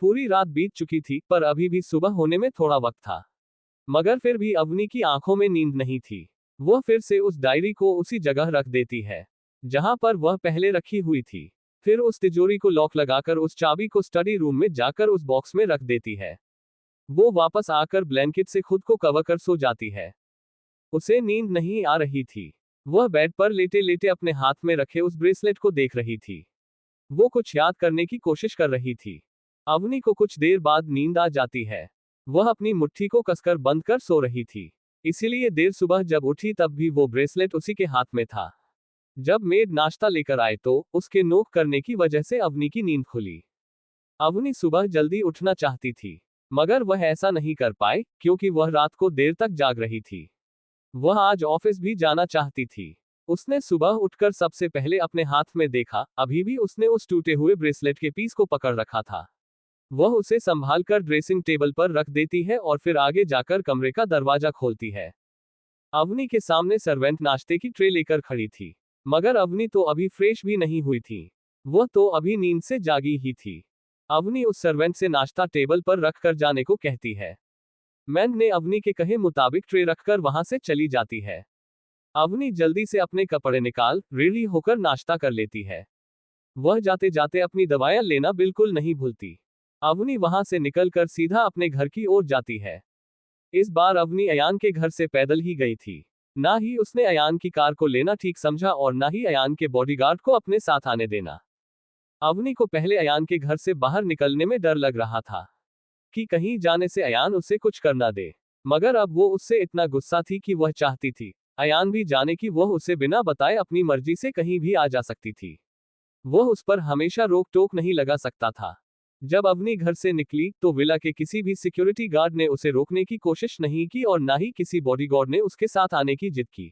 पूरी रात बीत चुकी थी, पर अभी भी सुबह होने में थोड़ा वक्त था। मगर फिर भी अवनी की आंखों में नींद नहीं थी। वह फिर से उस डायरी को उसी जगह रख देती है जहां पर वह पहले रखी हुई थी। फिर उस तिजोरी को लॉक लगाकर उस चाबी को स्टडी रूम में जाकर उस बॉक्स में रख देती है। वो वापस आकर ब्लैंकेट से खुद को कवर कर सो जाती है। उसे नींद नहीं आ रही थी। वह बेड पर लेटे लेटे अपने हाथ में रखे उस ब्रेसलेट को देख रही थी। वो कुछ याद करने की कोशिश कर रही थी। अवनी को कुछ देर बाद नींद आ जाती है। वह अपनी मुट्ठी को कसकर बंद कर सो रही थी। इसीलिए देर सुबह जब उठी तब भी वो ब्रेसलेट उसी के हाथ में था। जब मेड नाश्ता लेकर आए तो उसके नोक करने की वजह से अवनी की नींद खुली। अवनी सुबह जल्दी उठना चाहती थी, मगर वह ऐसा नहीं कर पाई क्योंकि वह रात को देर तक जाग रही थी। वह आज ऑफिस भी जाना चाहती थी। उसने सुबह उठकर सबसे पहले अपने हाथ में देखा, अभी भी उसने उस टूटे हुए ब्रेसलेट के पीस को पकड़ रखा था। वह उसे संभालकर ड्रेसिंग टेबल पर रख देती है और फिर आगे जाकर कमरे का दरवाजा खोलती है। अवनी के सामने सर्वेंट नाश्ते की ट्रे लेकर खड़ी थी, मगर अवनी तो अभी फ्रेश भी नहीं हुई थी। वह तो अभी नींद से जागी ही थी। अवनी उस सर्वेंट से नाश्ता टेबल पर रखकर जाने को कहती है। मैन ने अवनी के कहे मुताबिक ट्रे रखकर वहां से चली जाती है। अवनी जल्दी से अपने कपड़े निकाल रेडी होकर नाश्ता कर लेती है। वह जाते जाते अपनी दवाइयां लेना बिल्कुल नहीं भूलती। अवनी वहां से निकलकर सीधा अपने घर की ओर जाती है। इस बार अवनी अयान के घर से पैदल ही गई थी। ना ही उसने अयान की कार को लेना ठीक समझा और ना ही अयान के बॉडीगार्ड को अपने साथ आने देना। अवनी को पहले अयान के घर से बाहर निकलने में डर लग रहा था कि कहीं जाने से अयान उसे कुछ कर ना दे, मगर अब वो उससे इतना गुस्सा थी कि वह चाहती थी अयान भी जाने की वह उसे बिना बताए अपनी मर्जी से कहीं भी आ जा सकती थी। वह उस पर हमेशा रोक टोक नहीं लगा सकता था। जब अवनी घर से निकली तो विला के किसी भी सिक्योरिटी गार्ड ने उसे रोकने की कोशिश नहीं की और ना ही किसी बॉडीगार्ड ने उसके साथ आने की जिद की।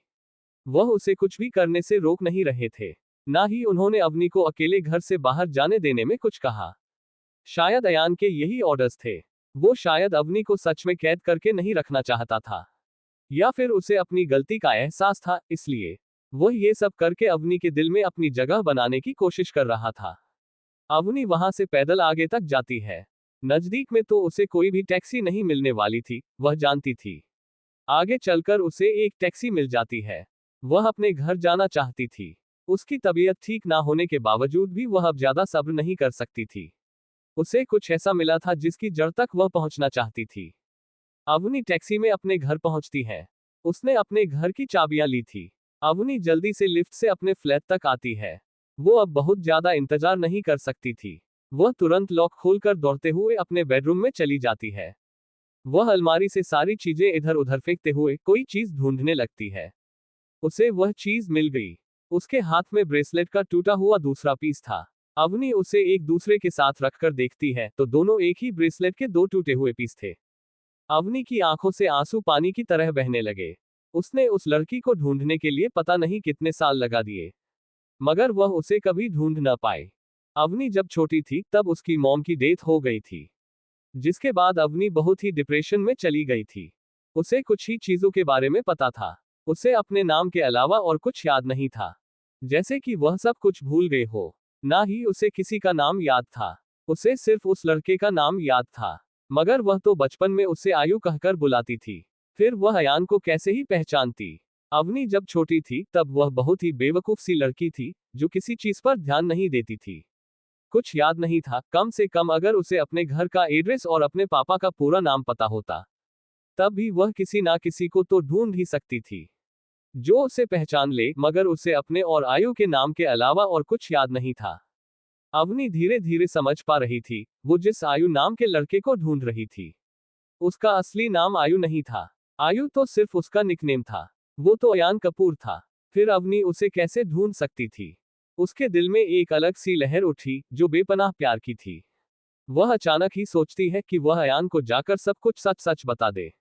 वह उसे कुछ भी करने से रोक नहीं रहे थे। ना ही उन्होंने अवनी को अकेले घर से बाहर जाने देने में कुछ कहा। शायद अयान के यही ऑर्डर्स थे। वो शायद अवनी को सच में कैद करके नहीं रखना चाहता था, या फिर उसे अपनी गलती का एहसास था, इसलिए वह ये सब करके अवनी के दिल में अपनी जगह बनाने की कोशिश कर रहा था। अवनी वहां से पैदल आगे तक जाती है। नजदीक में तो उसे कोई भी टैक्सी नहीं मिलने वाली थी, वह जानती थी। आगे चलकर उसे एक टैक्सी मिल जाती है। वह अपने घर जाना चाहती थी। उसकी तबीयत ठीक ना होने के बावजूद भी वह अब ज्यादा सब्र नहीं कर सकती थी। उसे कुछ ऐसा मिला था जिसकी जड़ तक वह पहुंचना चाहती थी। अवनी टैक्सी में अपने घर पहुंचती है। उसने अपने घर की चाबियां ली थी। अवनी जल्दी से लिफ्ट से अपने फ्लैट तक आती है। वो अब बहुत ज्यादा इंतजार नहीं कर सकती थी। वह तुरंत लॉक खोलकर दौड़ते हुए अपने बेडरूम में चली जाती है। वह अलमारी से सारी चीजें इधर उधर फेंकते हुए कोई चीज ढूंढने लगती है। उसे वह चीज मिल गई। उसके हाथ में ब्रेसलेट का टूटा हुआ दूसरा पीस था। अवनी उसे एक दूसरे के साथ रखकर देखती है तो दोनों एक ही ब्रेसलेट के दो टूटे हुए पीस थे। अवनी की आंखों से आंसू पानी की तरह बहने लगे। उसने उस लड़की को ढूंढने के लिए पता नहीं कितने साल लगा दिए, मगर वह उसे कभी ढूंढ न पाई। अवनी जब छोटी थी तब उसकी मॉम की डेथ हो गई थी, जिसके बाद अवनी बहुत ही डिप्रेशन में चली गई थी। उसे कुछ ही चीजों के बारे में पता था। उसे अपने नाम के अलावा और कुछ याद नहीं था, जैसे कि वह सब कुछ भूल गए हो। ना ही उसे किसी का नाम याद था। उसे सिर्फ उस लड़के का नाम याद था, मगर वह तो बचपन में उसे आयु कहकर बुलाती थी। फिर वह अयान को कैसे ही पहचानती। अवनी जब छोटी थी तब वह बहुत ही बेवकूफ सी लड़की थी जो किसी चीज पर ध्यान नहीं देती थी। कुछ याद नहीं था, कम से कम अगर उसे अपने घर का एड्रेस और अपने पापा का पूरा नाम पता होता तब भी वह किसी ना किसी को तो ढूंढ ही सकती थी जो उसे पहचान ले, मगर उसे अपने और आयु के नाम के अलावा और कुछ याद नहीं था। अवनी धीरे धीरे समझ पा रही थी वो जिस आयु नाम के लड़के को ढूंढ रही थी उसका असली नाम आयु नहीं था। आयु तो सिर्फ उसका निकनेम था। वो तो अयान कपूर था। फिर अवनी उसे कैसे ढूंढ सकती थी। उसके दिल में एक अलग सी लहर उठी जो बेपनाह प्यार की थी। वह अचानक ही सोचती है कि वह अयान को जाकर सब कुछ सच सच बता दे।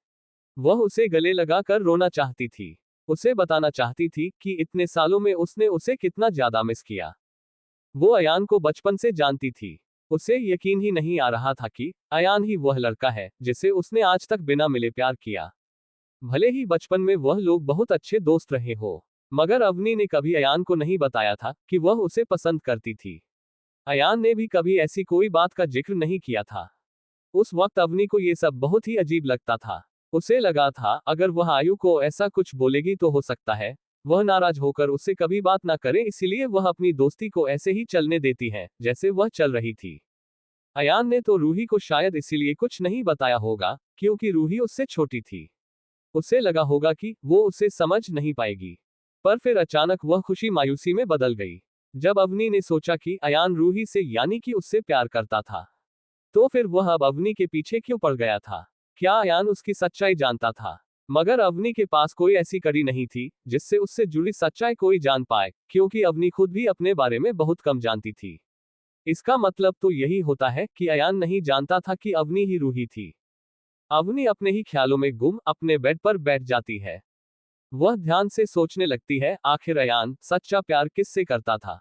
वह उसे गले लगाकर रोना चाहती थी। उसे बताना चाहती थी कि इतने सालों में उसने उसे कितना ज्यादा मिस किया। वो अयान को बचपन से जानती थी। उसे यकीन ही नहीं आ रहा था कि अयान ही वह लड़का है जिसे उसने आज तक बिना मिले प्यार किया। भले ही बचपन में वह लोग बहुत अच्छे दोस्त रहे हो, मगर अवनी ने कभी अयान को नहीं बताया था कि वह उसे पसंद करती थी। अयान ने भी कभी ऐसी कोई बात का जिक्र नहीं किया था। उस वक्त अवनी को ये सब बहुत ही अजीब लगता था। उसे लगा था अगर वह आयु को ऐसा कुछ बोलेगी तो हो सकता है वह नाराज होकर उससे कभी बात ना करे, इसीलिए वह अपनी दोस्ती को ऐसे ही चलने देती है जैसे वह चल रही थी। अयान ने तो रूही को शायद इसीलिए कुछ नहीं बताया होगा क्योंकि रूही उससे छोटी थी। उसे लगा होगा कि वो उसे समझ नहीं पाएगी। पर फिर अचानक वह खुशी मायूसी में बदल गई जब अवनी ने सोचा कि अयान रूही से यानी कि उससे प्यार करता था। तो फिर वह अब अवनी के पीछे क्यों पड़ गया था? क्या अयान उसकी सच्चाई जानता था? मगर अवनी के पास कोई ऐसी कड़ी नहीं थी जिससे उससे जुड़ी सच्चाई कोई जान पाए, क्योंकि अवनी खुद भी अपने बारे में बहुत कम जानती थी। इसका मतलब तो यही होता है कि अयान नहीं जानता था कि अवनी ही रूही थी। अवनी अपने ही ख्यालों में गुम अपने बेड पर बैठ जाती है। वह ध्यान से सोचने लगती है आखिर अयान सच्चा प्यार किससे करता था,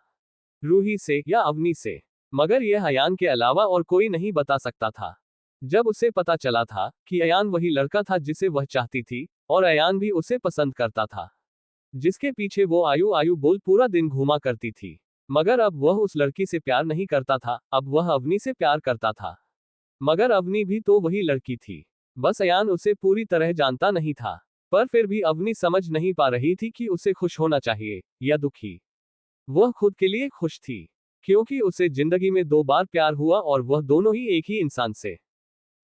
रूही से या अवनी से? मगर यह अयान के अलावा और कोई नहीं बता सकता था। जब उसे पता चला था कि अयान वही लड़का था जिसे वह चाहती थी और अयान भी उसे पसंद करता था, जिसके पीछे वो आयु आयु बोल पूरा दिन घूमा करती थी। मगर अब वह उस लड़की से प्यार नहीं करता था, अब वह अवनी से प्यार करता था। मगर अवनी भी तो वही लड़की थी, बस अयान उसे पूरी तरह जानता नहीं था। पर फिर भी अवनी समझ नहीं पा रही थी कि उसे खुश होना चाहिए या दुखी। वह खुद के लिए खुश थी क्योंकि उसे जिंदगी में 2 बार प्यार हुआ और वह दोनों ही एक ही इंसान से।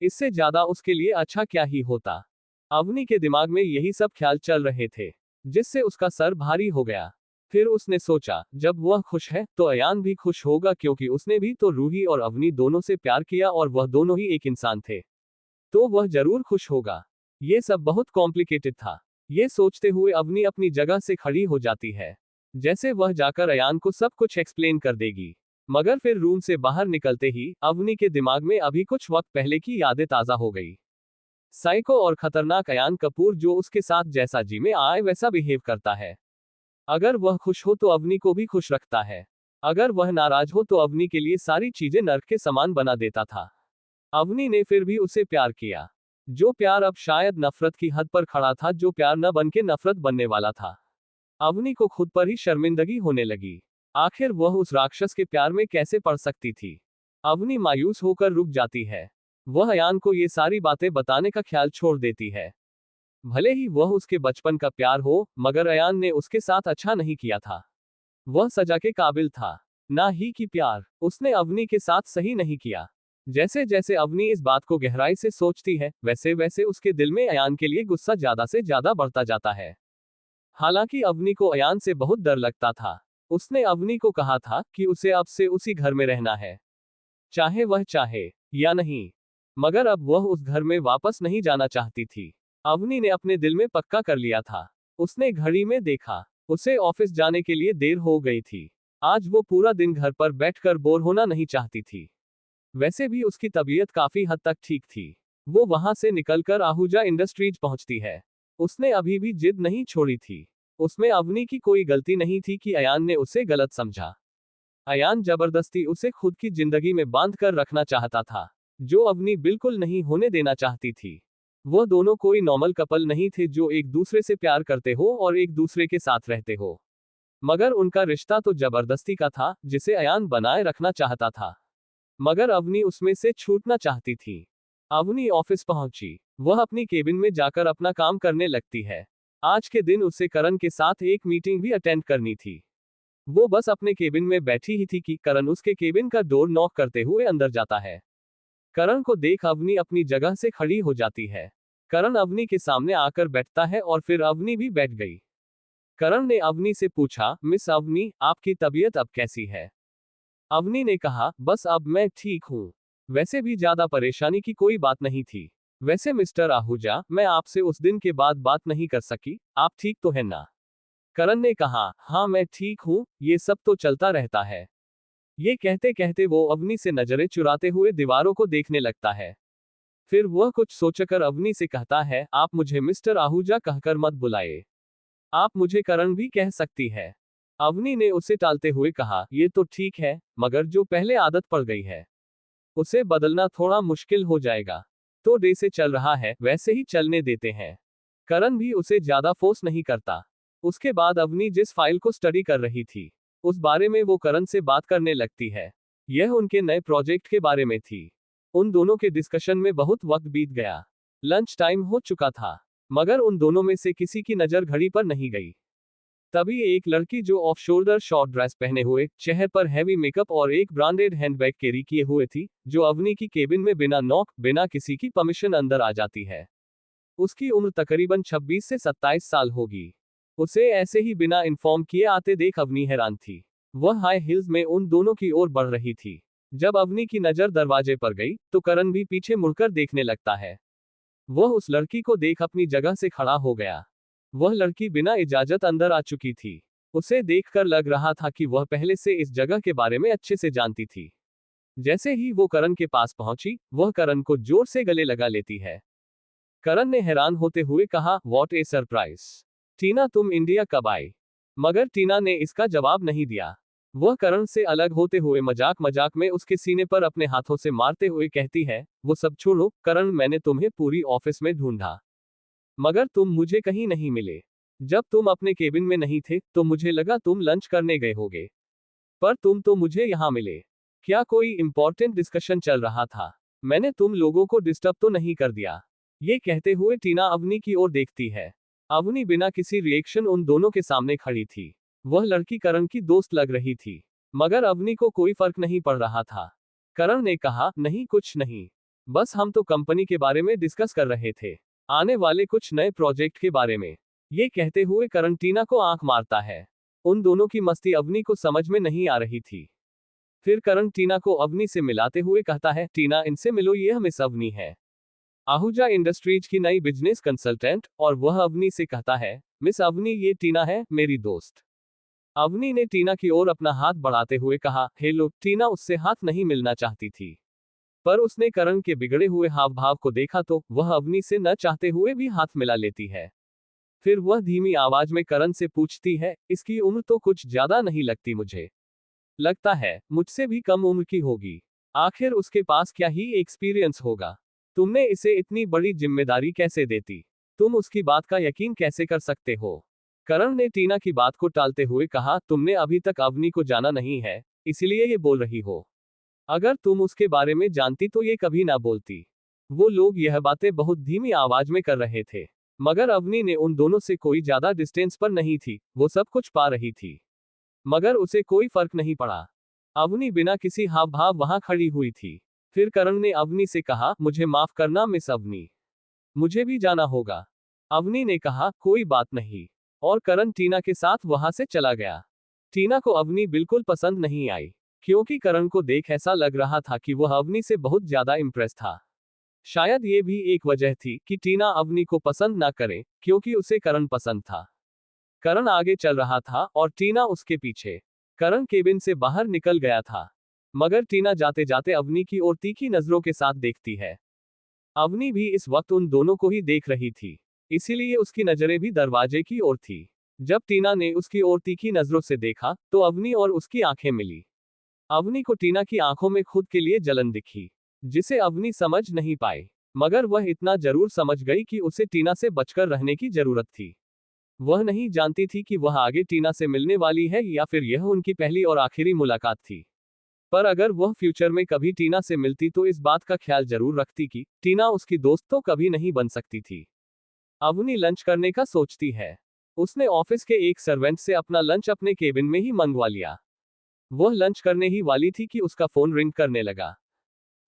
इससे ज्यादा उसके लिए अच्छा क्या ही होता? अवनी के दिमाग में यही सब ख्याल चल रहे थे जिससे उसका सर भारी हो गया। फिर उसने सोचा जब वह खुश है तो अयान भी खुश होगा, क्योंकि उसने भी तो रूही और अवनी दोनों से प्यार किया और वह दोनों ही एक इंसान थे, तो वह जरूर खुश होगा। ये सब बहुत कॉम्प्लिकेटेड था। ये सोचते हुए अवनी अपनी जगह से खड़ी हो जाती है जैसे वह जाकर अयान को सब कुछ एक्सप्लेन कर देगी। मगर फिर रूम से बाहर निकलते ही अवनी के दिमाग में अभी कुछ वक्त पहले की यादें ताजा हो गई। साइको और खतरनाक अयान कपूर जो उसके साथ जैसा जी में आए वैसा बिहेव करता है। अगर वह खुश हो तो अवनी को भी खुश रखता है, अगर वह नाराज हो तो अवनी के लिए सारी चीजें नर्क के समान बना देता था। अवनी ने फिर भी उसे प्यार किया, जो प्यार अब शायद नफरत की हद पर खड़ा था, जो प्यार न बन के नफरत बनने वाला था। अवनी को खुद पर ही शर्मिंदगी होने लगी। आखिर वह उस राक्षस के प्यार में कैसे पड़ सकती थी? अवनी मायूस होकर रुक जाती है। वह अयान को ये सारी बातें बताने का ख्याल छोड़ देती है। भले ही वह उसके बचपन का प्यार हो, मगर अयान ने उसके साथ अच्छा नहीं किया था। वह सजा के काबिल था, ना ही कि प्यार। उसने अवनी के साथ सही नहीं किया। जैसे जैसे अवनी इस बात को गहराई से सोचती है, वैसे वैसे उसके दिल में अयान के लिए गुस्सा ज्यादा से ज्यादा बढ़ता जाता है। हालांकि अवनी को अयान से बहुत डर लगता था। उसने अवनी को कहा था कि उसे अब से उसी घर में रहना है, चाहे वह चाहे या नहीं। मगर अब वह उस घर में वापस नहीं जाना चाहती थी। अवनी ने अपने दिल में पक्का कर लिया था। उसने घड़ी में देखा, उसे ऑफिस जाने के लिए देर हो गई थी। आज वो पूरा दिन घर पर बैठकर बोर होना नहीं चाहती थी। वैसे भी उसकी तबीयत काफी हद तक ठीक थी। वो वहां से निकलकर आहूजा इंडस्ट्रीज पहुंचती है। उसने अभी भी जिद नहीं छोड़ी थी। उसमें अवनी की कोई गलती नहीं थी कि अयान ने उसे गलत समझा। अयान जबरदस्ती उसे खुद की जिंदगी में बांध कर रखना चाहता था, जो अवनी बिल्कुल नहीं होने देना चाहती थी। वो दोनों कोई नॉर्मल कपल नहीं थे जो एक दूसरे से प्यार करते हो और एक दूसरे के साथ रहते हो। मगर उनका रिश्ता तो जबरदस्ती का था जिसे अयान बनाए रखना चाहता था, मगर अवनी उसमें से छूटना चाहती थी। अवनी ऑफिस पहुंची। वह अपनी केबिन में जाकर अपना काम करने लगती है। आज के दिन उसे करण के साथ एक मीटिंग भी अटेंड करनी थी। वो बस अपने केबिन में बैठी ही थी कि करण उसके केबिन का डोर नॉक करते हुए अंदर जाता है। करण को देख अवनी अपनी जगह से खड़ी हो जाती है। करण अवनी के सामने आकर बैठता है और फिर अवनी भी बैठ गई। करण ने अवनी से पूछा, मिस अवनी, आपकी तबीयत अब कैसी है? अवनी ने कहा, बस अब मैं ठीक हूँ। वैसे भी ज्यादा परेशानी की कोई बात नहीं थी। वैसे मिस्टर आहूजा, मैं आपसे उस दिन के बाद बात नहीं कर सकी, आप ठीक तो है ना? करण ने कहा, हाँ मैं ठीक हूँ, ये सब तो चलता रहता है। ये कहते कहते वो अवनी से नजरें चुराते हुए दीवारों को देखने लगता है। फिर वह कुछ सोचकर अवनी से कहता है, आप मुझे मिस्टर आहूजा कहकर मत बुलाए, आप मुझे करण भी कह सकती है। अवनी ने उसे टालते हुए कहा, ये तो ठीक है, मगर जो पहले आदत पड़ गई है उसे बदलना थोड़ा मुश्किल हो जाएगा। तो डे से चल रहा है वैसे ही चलने देते हैं। करण भी उसे ज्यादा फोर्स नहीं करता। उसके बाद अवनी जिस फाइल को स्टडी कर रही थी उस बारे में वो करण से बात करने लगती है। यह उनके नए प्रोजेक्ट के बारे में थी। उन दोनों के डिस्कशन में बहुत वक्त बीत गया। लंच टाइम हो चुका था, मगर उन दोनों में से किसी की नजर घड़ी पर नहीं गई। तभी एक लड़की जो ऑफ शोल्डर शॉर्ट ड्रेस पहने हुए, चेहरे पर हैवी मेकअप और एक ब्रांडेड हैंडबैग कैरी किए हुए थी, जो अवनी की केबिन में बिना नॉक, बिना किसी की परमिशन अंदर आ जाती है। उसकी उम्र तकरीबन 26 से 27 साल होगी। उसे ऐसे ही बिना इन्फॉर्म किए आते देख अवनी हैरान थी। वह हाई हील्स में उन दोनों की ओर बढ़ रही थी। जब अवनी की नजर दरवाजे पर गई, तो करण भी पीछे मुड़कर देखने लगता है। वह उस लड़की को देख अपनी जगह से खड़ा हो गया। वह लड़की बिना इजाजत अंदर आ चुकी थी। उसे देखकर लग रहा था कि वह पहले से इस जगह के बारे में अच्छे से जानती थी। जैसे ही वो करण के पास पहुंची, वह करण को जोर से गले लगा लेती है। करण ने हैरान होते हुए कहा, व्हाट ए सरप्राइज। टीना, तुम इंडिया कब आई? मगर टीना ने इसका जवाब नहीं दिया। वह करण से अलग होते हुए मजाक मजाक में उसके सीने पर अपने हाथों से मारते हुए कहती है, वो सब छोड़ो करण, मैंने तुम्हें पूरी ऑफिस में ढूंढा, मगर तुम मुझे कहीं नहीं मिले। जब तुम अपने केबिन में नहीं थे, तो मुझे लगा तुम लंच करने गए होगे, पर तुम तो मुझे यहाँ मिले। क्या कोई इंपॉर्टेंट डिस्कशन चल रहा था? मैंने तुम लोगों को डिस्टर्ब तो नहीं कर दिया? ये कहते हुए टीना अवनी की ओर देखती है। अवनी बिना किसी रिएक्शन उन दोनों के सामने खड़ी थी। वह लड़की करण की दोस्त लग रही थी, मगर अवनी को कोई फर्क नहीं पड़ रहा था। करण ने कहा, नहीं कुछ नहीं, बस हम तो कंपनी के बारे में डिस्कस कर रहे थे, आने वाले कुछ नए प्रोजेक्ट के बारे में। ये कहते हुए करण टीना को आंख मारता है। उन दोनों की मस्ती अवनी को समझ में नहीं आ रही थी। फिर करण टीना को अवनी से मिलाते हुए कहता है, टीना इनसे मिलो, यह मिस अवनी है, आहूजा इंडस्ट्रीज की नई बिजनेस कंसल्टेंट। और वह अवनी से कहता है, मिस अवनी ये टीना है, मेरी दोस्त। अवनी ने टीना की ओर अपना हाथ बढ़ाते हुए कहा, हेलो। टीना उससे हाथ नहीं मिलना चाहती थी, पर उसने करण के बिगड़े हुए हाव भाव को देखा तो वह अवनी से न चाहते हुए भी हाथ मिला लेती है। फिर वह धीमी आवाज में करण से पूछती है, इसकी उम्र तो कुछ ज्यादा नहीं लगती मुझे, लगता है मुझसे भी कम उम्र की होगी। आखिर उसके पास क्या ही एक्सपीरियंस होगा? तुमने इसे इतनी बड़ी जिम्मेदारी कैसे देती? तुम उसकी बात का यकीन कैसे कर सकते हो? करण ने टीना की बात को टालते हुए कहा, तुमने अभी तक अवनी को जाना नहीं है, इसलिए ये बोल रही हो। अगर तुम उसके बारे में जानती तो ये कभी ना बोलती। वो लोग यह बातें बहुत धीमी आवाज में कर रहे थे, मगर अवनी ने उन दोनों से कोई ज्यादा डिस्टेंस पर नहीं थी। वो सब कुछ पा रही थी, मगर उसे कोई फर्क नहीं पड़ा। अवनी बिना किसी हाव भाव वहां खड़ी हुई थी। फिर करण ने अवनी से कहा, मुझे माफ करना मिस अवनी, मुझे भी जाना होगा। अवनी ने कहा, कोई बात नहीं, और करण टीना के साथ वहां से चला गया। टीना को अवनी बिल्कुल पसंद नहीं आई, क्योंकि करण को देख ऐसा लग रहा था कि वह अवनी से बहुत ज्यादा इंप्रेस था। शायद ये भी एक वजह थी कि टीना अवनी को पसंद ना करे, क्योंकि उसे करण पसंद था। करण आगे चल रहा था और टीना उसके पीछे। करण केबिन से बाहर निकल गया था, मगर टीना जाते जाते अवनी की ओर तीखी नजरों के साथ देखती है। अवनी भी इस वक्त उन दोनों को ही देख रही थी, इसीलिए उसकी नजरें भी दरवाजे की ओर थी। जब टीना ने उसकी ओर तीखी नजरों से देखा, तो अवनी और उसकी आंखें मिली। अवनी को टीना की आंखों में खुद के लिए जलन दिखी, जिसे अवनी समझ नहीं पाई, मगर वह इतना जरूर समझ गई कि उसे टीना से बचकर रहने की जरूरत थी। वह नहीं जानती थी कि वह आगे टीना से मिलने वाली है या फिर यह उनकी पहली और आखिरी मुलाकात थी। पर अगर वह फ्यूचर में कभी टीना से मिलती तो इस बात का ख्याल जरूर रखती कि टीना उसकी दोस्त तो कभी नहीं बन सकती थी। अवनी लंच करने का सोचती है। उसने ऑफिस के एक सर्वेंट से अपना लंच अपने केबिन में ही मंगवा लिया। वह लंच करने ही वाली थी कि उसका फोन रिंग करने लगा।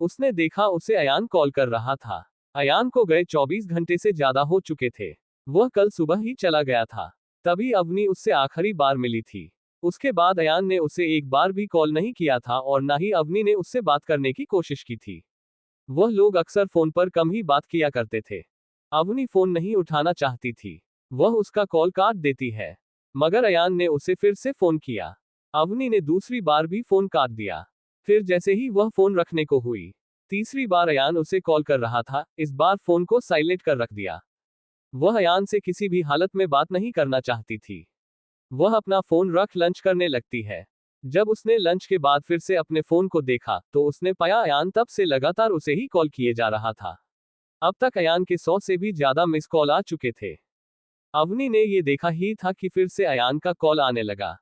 उसने देखा उसे अयान कॉल कर रहा था। अयान को गए 24 घंटे से ज्यादा हो चुके थे। वह कल सुबह ही चला गया था। तभी अवनी उससे आखिरी बार मिली थी। उसके बाद अयान ने उसे एक बार भी कॉल नहीं किया था और ना ही अवनी ने उससे बात करने की कोशिश की थी। वह लोग अक्सर फोन पर कम ही बात किया करते थे। अवनी फोन नहीं उठाना चाहती थी, वह उसका कॉल काट देती है, मगर अयान ने उसे फिर से फोन किया। अवनी ने दूसरी बार भी फोन काट दिया। फिर जैसे ही वह फोन रखने को हुई, तीसरी बार अयान उसे कॉल कर रहा था, इस बार फोन को साइलेंट कर रख दिया। वह अयान से किसी भी हालत में बात नहीं करना चाहती थी। वह अपना फोन रख लंच करने लगती है। जब उसने लंच के बाद फिर से अपने फोन को देखा, तो उसने पाया अयान तब से लगातार उसे ही कॉल किए जा रहा था। अब तक अयान के 100 से भी ज्यादा मिस कॉल आ चुके थे। अवनी ने ये देखा ही था कि फिर से अयान का कॉल आने लगा।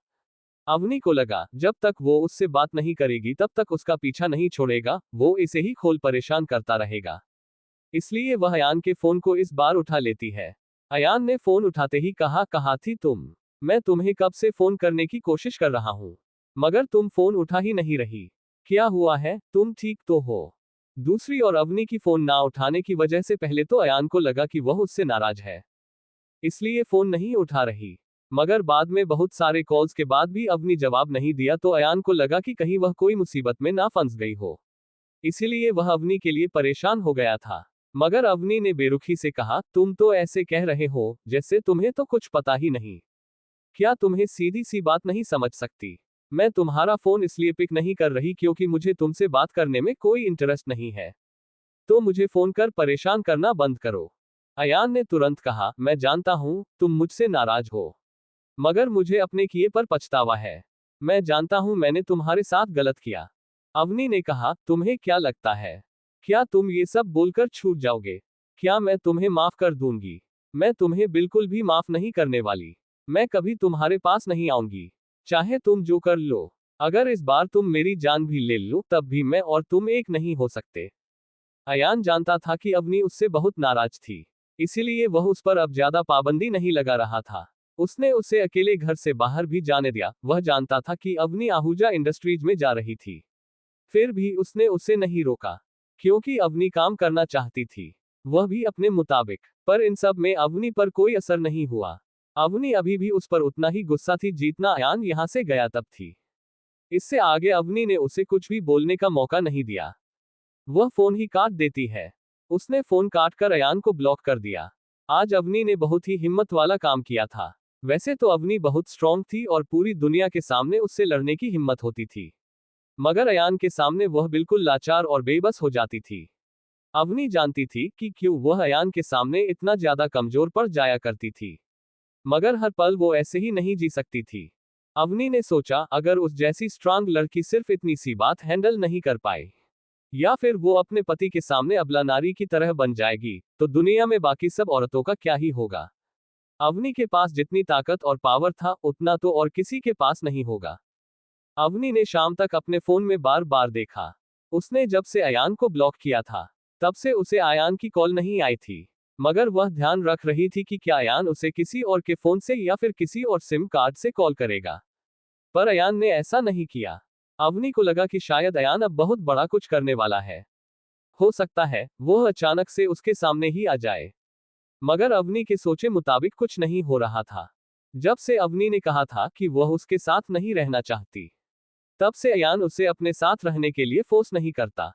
अवनी को लगा जब तक वो उससे बात नहीं करेगी तब तक उसका पीछा नहीं छोड़ेगा, वो इसे ही खोल परेशान करता रहेगा। इसलिए वह अयान के फोन को इस बार उठा लेती है। अयान ने फोन उठाते ही कहा, कहाँ थी तुम? मैं तुम्हें कब से फोन करने की कोशिश कर रहा हूँ, मगर तुम फोन उठा ही नहीं रही। क्या हुआ है, तुम ठीक तो हो? दूसरी ओर अवनी की फोन ना उठाने की वजह से पहले तो अयान को लगा कि वह उससे नाराज है, इसलिए फोन नहीं उठा रही। मगर बाद में बहुत सारे कॉल्स के बाद भी अवनी जवाब नहीं दिया तो अयान को लगा कि कहीं वह कोई मुसीबत में ना फंस गई हो। इसीलिए वह अवनी के लिए परेशान हो गया था। मगर अवनी ने बेरुखी से कहा, तुम तो ऐसे कह रहे हो जैसे तुम्हें तो कुछ पता ही नहीं। क्या तुम्हें सीधी सी बात नहीं समझ सकती? मैं तुम्हारा फोन इसलिए पिक नहीं कर रही क्योंकि मुझे तुमसे बात करने में कोई इंटरेस्ट नहीं है। तो मुझे फोन कर परेशान करना बंद करो। अयान ने तुरंत कहा, मैं जानता हूं तुम मुझसे नाराज हो, मगर मुझे अपने किए पर पछतावा है। मैं जानता हूं मैंने तुम्हारे साथ गलत किया। अवनी ने कहा, तुम्हें क्या लगता है, क्या तुम ये सब बोलकर छूट जाओगे? क्या मैं तुम्हें माफ कर दूंगी? मैं तुम्हें बिल्कुल भी माफ नहीं करने वाली। मैं कभी तुम्हारे पास नहीं आऊंगी, चाहे तुम जो कर लो। अगर इस बार तुम मेरी जान भी ले लो तब भी मैं और तुम एक नहीं हो सकते। अयान जानता था कि अवनी उससे बहुत नाराज थी, इसीलिए वह उस पर अब ज्यादा पाबंदी नहीं लगा रहा था। उसने उसे अकेले घर से बाहर भी जाने दिया। वह जानता था कि अवनी आहूजा इंडस्ट्रीज में जा रही थी, फिर भी उसने उसे नहीं रोका, क्योंकि अवनी काम करना चाहती थी, वह भी अपने मुताबिक। पर इन सब में अवनी पर कोई असर नहीं हुआ। अवनी अभी भी उस पर उतना ही गुस्सा थी जितना अयान यहां से गया तब थी। इससे आगे अवनी ने उसे कुछ भी बोलने का मौका नहीं दिया। वह फोन ही काट देती है। उसने फोन काट कर अयान को ब्लॉक कर दिया। आज अवनी ने बहुत ही हिम्मत वाला काम किया था। वैसे तो अवनी बहुत स्ट्रांग थी और पूरी दुनिया के सामने उससे लड़ने की हिम्मत होती थी, मगर अयान के सामने वह बिल्कुल लाचार और बेबस हो जाती थी। अवनी जानती थी कि क्यों वह अयान के सामने इतना ज्यादा कमजोर पड़ जाया करती थी, मगर हर पल वो ऐसे ही नहीं जी सकती थी। अवनी ने सोचा, अगर उस जैसी स्ट्रांग लड़की सिर्फ इतनी सी बात हैंडल नहीं कर पाए, या फिर वो अपने पति के सामने अबला नारी की तरह बन जाएगी, तो दुनिया में बाकी सब औरतों का क्या ही होगा। अवनी के पास जितनी ताकत और पावर था उतना तो और किसी के पास नहीं होगा। अवनी ने शाम तक अपने फोन में बार बार देखा। उसने जब से अयान को ब्लॉक किया था तब से उसे अयान की कॉल नहीं आई थी, मगर वह ध्यान रख रही थी कि क्या अयान उसे किसी और के फोन से या फिर किसी और सिम कार्ड से कॉल करेगा। पर अयान ने ऐसा नहीं किया। अवनी को लगा कि शायद अयान अब बहुत बड़ा कुछ करने वाला है। हो सकता है वह अचानक से उसके सामने ही आ जाए। मगर अवनी के सोचे मुताबिक कुछ नहीं हो रहा था। जब से अवनी ने कहा था कि वह उसके साथ नहीं रहना चाहती, तब से अयान उसे अपने साथ रहने के लिए फोर्स नहीं करता।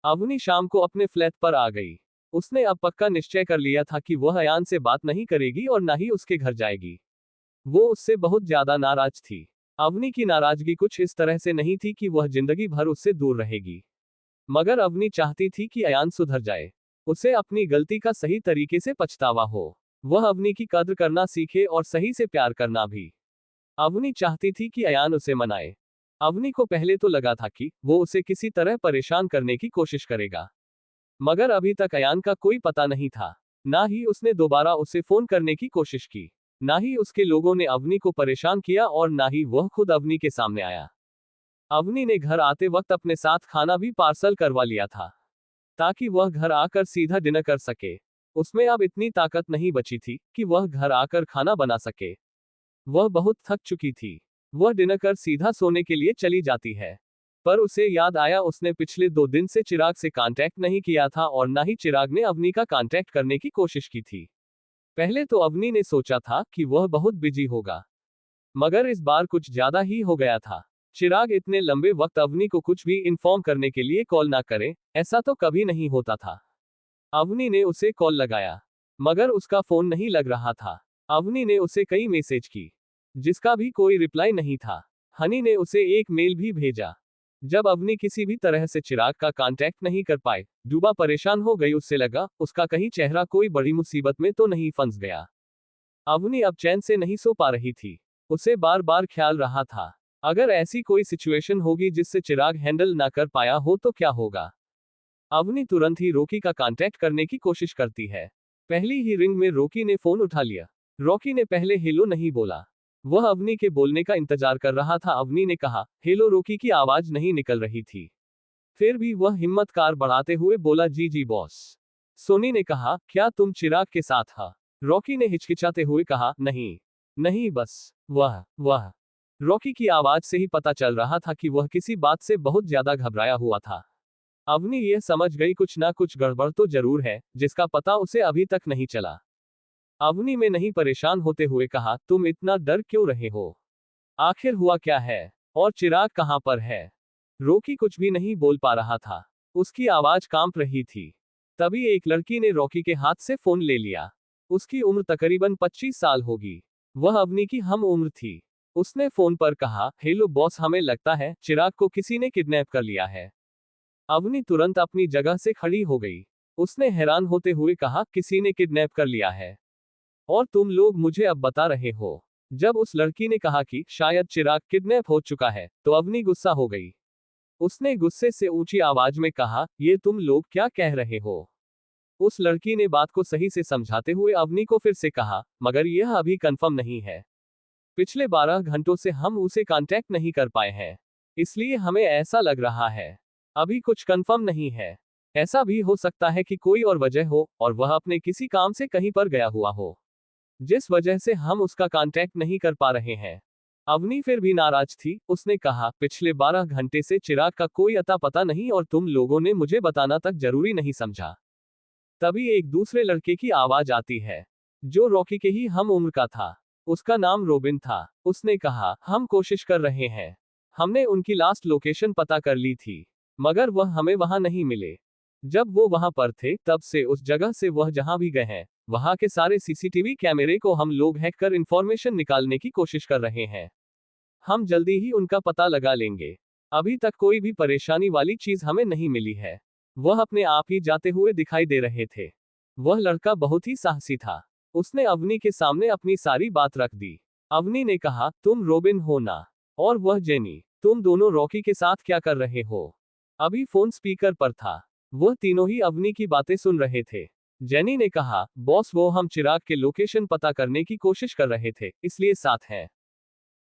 अवनी शाम को अपने फ्लैट पर आ गई। उसने अब पक्का निश्चय कर लिया था कि वह अयान से बात नहीं करेगी और ना ही उसके घर जाएगी। वो उससे बहुत ज्यादा नाराज थी। अवनी की नाराजगी कुछ इस तरह से नहीं थी कि वह जिंदगी भर उससे दूर रहेगी, मगर अवनी चाहती थी कि अयान सुधर जाए, उसे अपनी गलती का सही तरीके से पछतावा हो, वह अवनी की कद्र करना सीखे और सही से प्यार करना भी। अवनी चाहती थी कि अयान उसे मनाए। अवनी को पहले तो लगा था कि वो उसे किसी तरह परेशान करने की कोशिश करेगा, मगर अभी तक अयान का कोई पता नहीं था। ना ही उसने दोबारा उसे फोन करने की कोशिश की, ना ही उसके लोगों ने अवनी को परेशान किया और ना ही वह खुद अवनी के सामने आया। अवनी ने घर आते वक्त अपने साथ खाना भी पार्सल करवा लिया था, ताकि वह घर आकर सीधा डिनर कर सके। उसमें अब इतनी ताकत नहीं बची थी कि वह घर आकर खाना बना सके। वह बहुत थक चुकी थी। वह डिनर कर सीधा सोने के लिए चली जाती है, पर उसे याद आया उसने पिछले 2 दिन से चिराग से कांटेक्ट नहीं किया था और ना ही चिराग ने अवनी का कांटेक्ट करने की कोशिश की थी। पहले तो अवनी ने सोचा था कि वह बहुत बिजी होगा, मगर इस बार कुछ ज्यादा ही हो गया था। चिराग इतने लंबे वक्त अवनी को कुछ भी इन्फॉर्म करने के लिए कॉल ना करे, ऐसा तो कभी नहीं होता था। अवनी ने उसे कॉल लगाया, मगर उसका फोन नहीं लग रहा था। अवनी ने उसे कई मैसेज की, जिसका भी कोई रिप्लाई नहीं था। हनी ने उसे एक मेल भी भेजा। जब अवनी किसी भी तरह से चिराग का कांटेक्ट नहीं कर पाए, डूबा परेशान हो गई। उससे लगा उसका कहीं चेहरा कोई बड़ी मुसीबत में तो नहीं फंस गया। अवनी अब चैन से नहीं सो पा रही थी। उसे बार बार ख्याल रहा था, अगर ऐसी कोई सिचुएशन होगी जिससे चिराग हैंडल ना कर पाया हो तो क्या होगा। अवनी तुरंत ही रॉकी का कांटेक्ट करने की कोशिश करती है। पहली ही रिंग में रॉकी ने फोन उठा लिया। रॉकी ने पहले हेलो नहीं बोला, वह अवनी के बोलने का इंतजार कर रहा था। अवनी ने कहा, हेलो। रॉकी की आवाज नहीं निकल रही थी। फिर भी वह हिम्मत कार बढ़ाते हुए बोला, जी जी बॉस। सोनी ने कहा, क्या तुम चिराग के साथ हा? रॉकी ने हिचकिचाते हुए कहा, नहीं नहीं बस वह रॉकी की आवाज से ही पता चल रहा था कि वह किसी बात से बहुत ज्यादा घबराया हुआ था। अवनी यह समझ गई कुछ ना कुछ गड़बड़ तो जरूर है, जिसका पता उसे अभी तक नहीं चला। अवनी में नहीं परेशान होते हुए कहा, तुम इतना डर क्यों रहे हो? आखिर हुआ क्या है? और चिराग कहाँ पर है? रॉकी कुछ भी नहीं बोल पा रहा था। उसकी आवाज कांप रही थी। तभी एक लड़की ने रॉकी के हाथ से फोन ले लिया। उसकी उम्र तकरीबन 25 साल होगी। वह अवनी की हम उम्र थी। उसने फोन पर कहा, हेलो बॉस, हमें लगता है चिराग को किसी ने किडनैप कर लिया है। अवनी तुरंत अपनी जगह से खड़ी हो गई। उसने हैरान होते हुए कहा, किसी ने किडनैप कर लिया है? और तुम लोग मुझे अब बता रहे हो? जब उस लड़की ने कहा कि शायद चिराग किडनैप हो चुका है, तो अवनी गुस्सा हो गई। उसने गुस्से से ऊंची आवाज में कहा, ये तुम लोग क्या कह रहे हो? उस लड़की ने बात को सही से समझाते हुए अवनी को फिर से कहा, मगर यह अभी कंफर्म नहीं है। पिछले 12 घंटों से हम उसे कांटेक्ट नहीं कर पाए हैं, इसलिए हमें ऐसा लग रहा है अभी कुछ कंफर्म नहीं है। ऐसा भी हो सकता है कि कोई और वजह हो और वह अपने किसी काम से कहीं पर गया हुआ हो, जिस वजह से हम उसका कांटेक्ट नहीं कर पा रहे हैं। अवनी फिर भी नाराज थी। उसने कहा, पिछले 12 घंटे से चिराग का कोई अता पता नहीं और तुम लोगों ने मुझे बताना तक जरूरी नहीं समझा। तभी एक दूसरे लड़के की आवाज आती है, जो रॉकी के ही हम उम्र का था। उसका नाम रोबिन था। उसने कहा, हम कोशिश कर रहे हैं। हमने उनकी लास्ट लोकेशन पता कर ली थी, मगर वह हमें वहां नहीं मिले। जब वो वहां पर थे, तब से उस जगह से वह जहां भी गए हैं, वहां के सारे सीसीटीवी कैमरे को हम लोग हैक कर इंफॉर्मेशन निकालने की कोशिश कर रहे हैं। हम जल्दी ही उनका पता लगा लेंगे। अभी तक कोई भी परेशानी वाली चीज हमें नहीं मिली है। वह अपने आप ही जाते हुए दिखाई दे रहे थे। वह लड़का बहुत ही साहसी था। उसने अवनी के सामने अपनी सारी बात रख दी। अवनी ने कहा, तुम रोबिन हो ना? और वह जेनी, तुम दोनों रॉकी के साथ क्या कर रहे हो? अभी फोन स्पीकर पर था। वह तीनों ही अवनी की बातें सुन रहे थे। जेनी ने कहा, बॉस वो हम चिराग के लोकेशन पता करने की कोशिश कर रहे थे, इसलिए साथ हैं।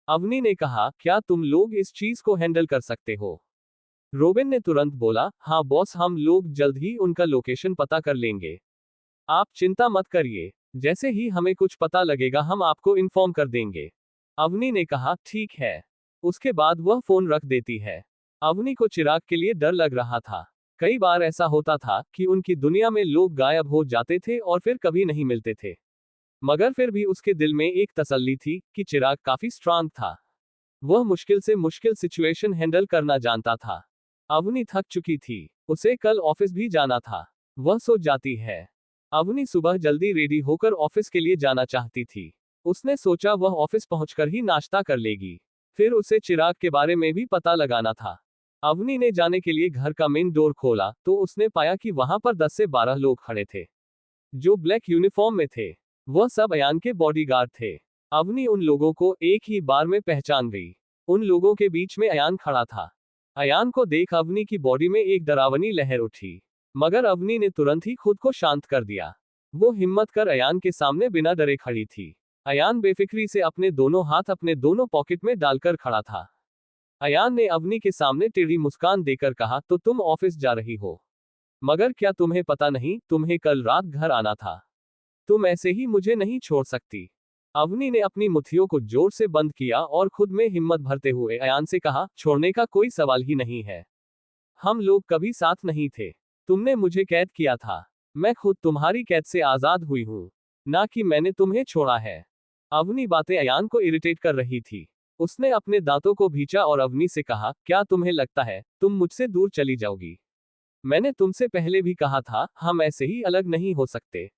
अवनी ने कहा, क्या तुम लोग इस चीज को हैंडल कर सकते हो? रोबिन ने तुरंत बोला, हाँ बॉस, हम लोग जल्द ही उनका लोकेशन पता कर लेंगे। आप चिंता मत करिए। जैसे ही हमें कुछ पता लगेगा हम आपको इन्फॉर्म कर देंगे। अवनी ने कहा, ठीक है। उसके बाद वह फोन रख देती है। अवनी को चिराग के लिए डर लग रहा था। कई बार ऐसा होता था कि उनकी दुनिया में लोग गायब हो जाते थे और फिर कभी नहीं मिलते थे। मगर फिर भी उसके दिल में एक तसल्ली थी कि चिराग काफी स्ट्रांग था। वह मुश्किल से मुश्किल सिचुएशन हैंडल करना जानता था। अवनी थक चुकी थी। उसे कल ऑफिस भी जाना था। वह सो जाती है। अवनी सुबह जल्दी रेडी होकर ऑफिस के लिए जाना चाहती थी। उसने सोचा वह ऑफिस पहुंचकर ही नाश्ता कर लेगी। फिर उसे चिराग के बारे में भी पता लगाना था। अवनी ने जाने के लिए घर का मेन डोर खोला तो उसने पाया कि वहां पर 10 से 12 लोग खड़े थे, जो ब्लैक यूनिफॉर्म में थे। वह सब अयान के बॉडीगार्ड थे। अवनी उन लोगों को एक ही बार में पहचान गई। उन लोगों के बीच में अयान खड़ा था। अयान को देख अवनी की बॉडी में एक डरावनी लहर उठी, मगर अवनी ने तुरंत ही खुद को शांत कर दिया। वो हिम्मत कर अयान के सामने बिना डरे खड़ी थी। अयान बेफिक्री से अपने दोनों हाथ अपने दोनों पॉकेट में डालकर खड़ा था। अयान ने अवनी के सामने टेढ़ी मुस्कान देकर कहा, तो तुम ऑफिस जा रही हो, मगर क्या तुम्हें पता नहीं तुम्हें कल रात घर आना था? तुम ऐसे ही मुझे नहीं छोड़ सकती। अवनी ने अपनी मुट्ठियों को जोर से बंद किया और खुद में हिम्मत भरते हुए अयान से कहा, छोड़ने का कोई सवाल ही नहीं है। हम लोग कभी साथ नहीं थे। तुमने मुझे कैद किया था। मैं खुद तुम्हारी कैद से आजाद हुई हूं, ना कि मैंने तुम्हें छोड़ा है। अवनी बातें अयान को इरिटेट कर रही थी। उसने अपने दांतों को भींचा और अवनी से कहा, क्या तुम्हें लगता है तुम मुझसे दूर चली जाओगी? मैंने तुमसे पहले भी कहा था, हम ऐसे ही अलग नहीं हो सकते।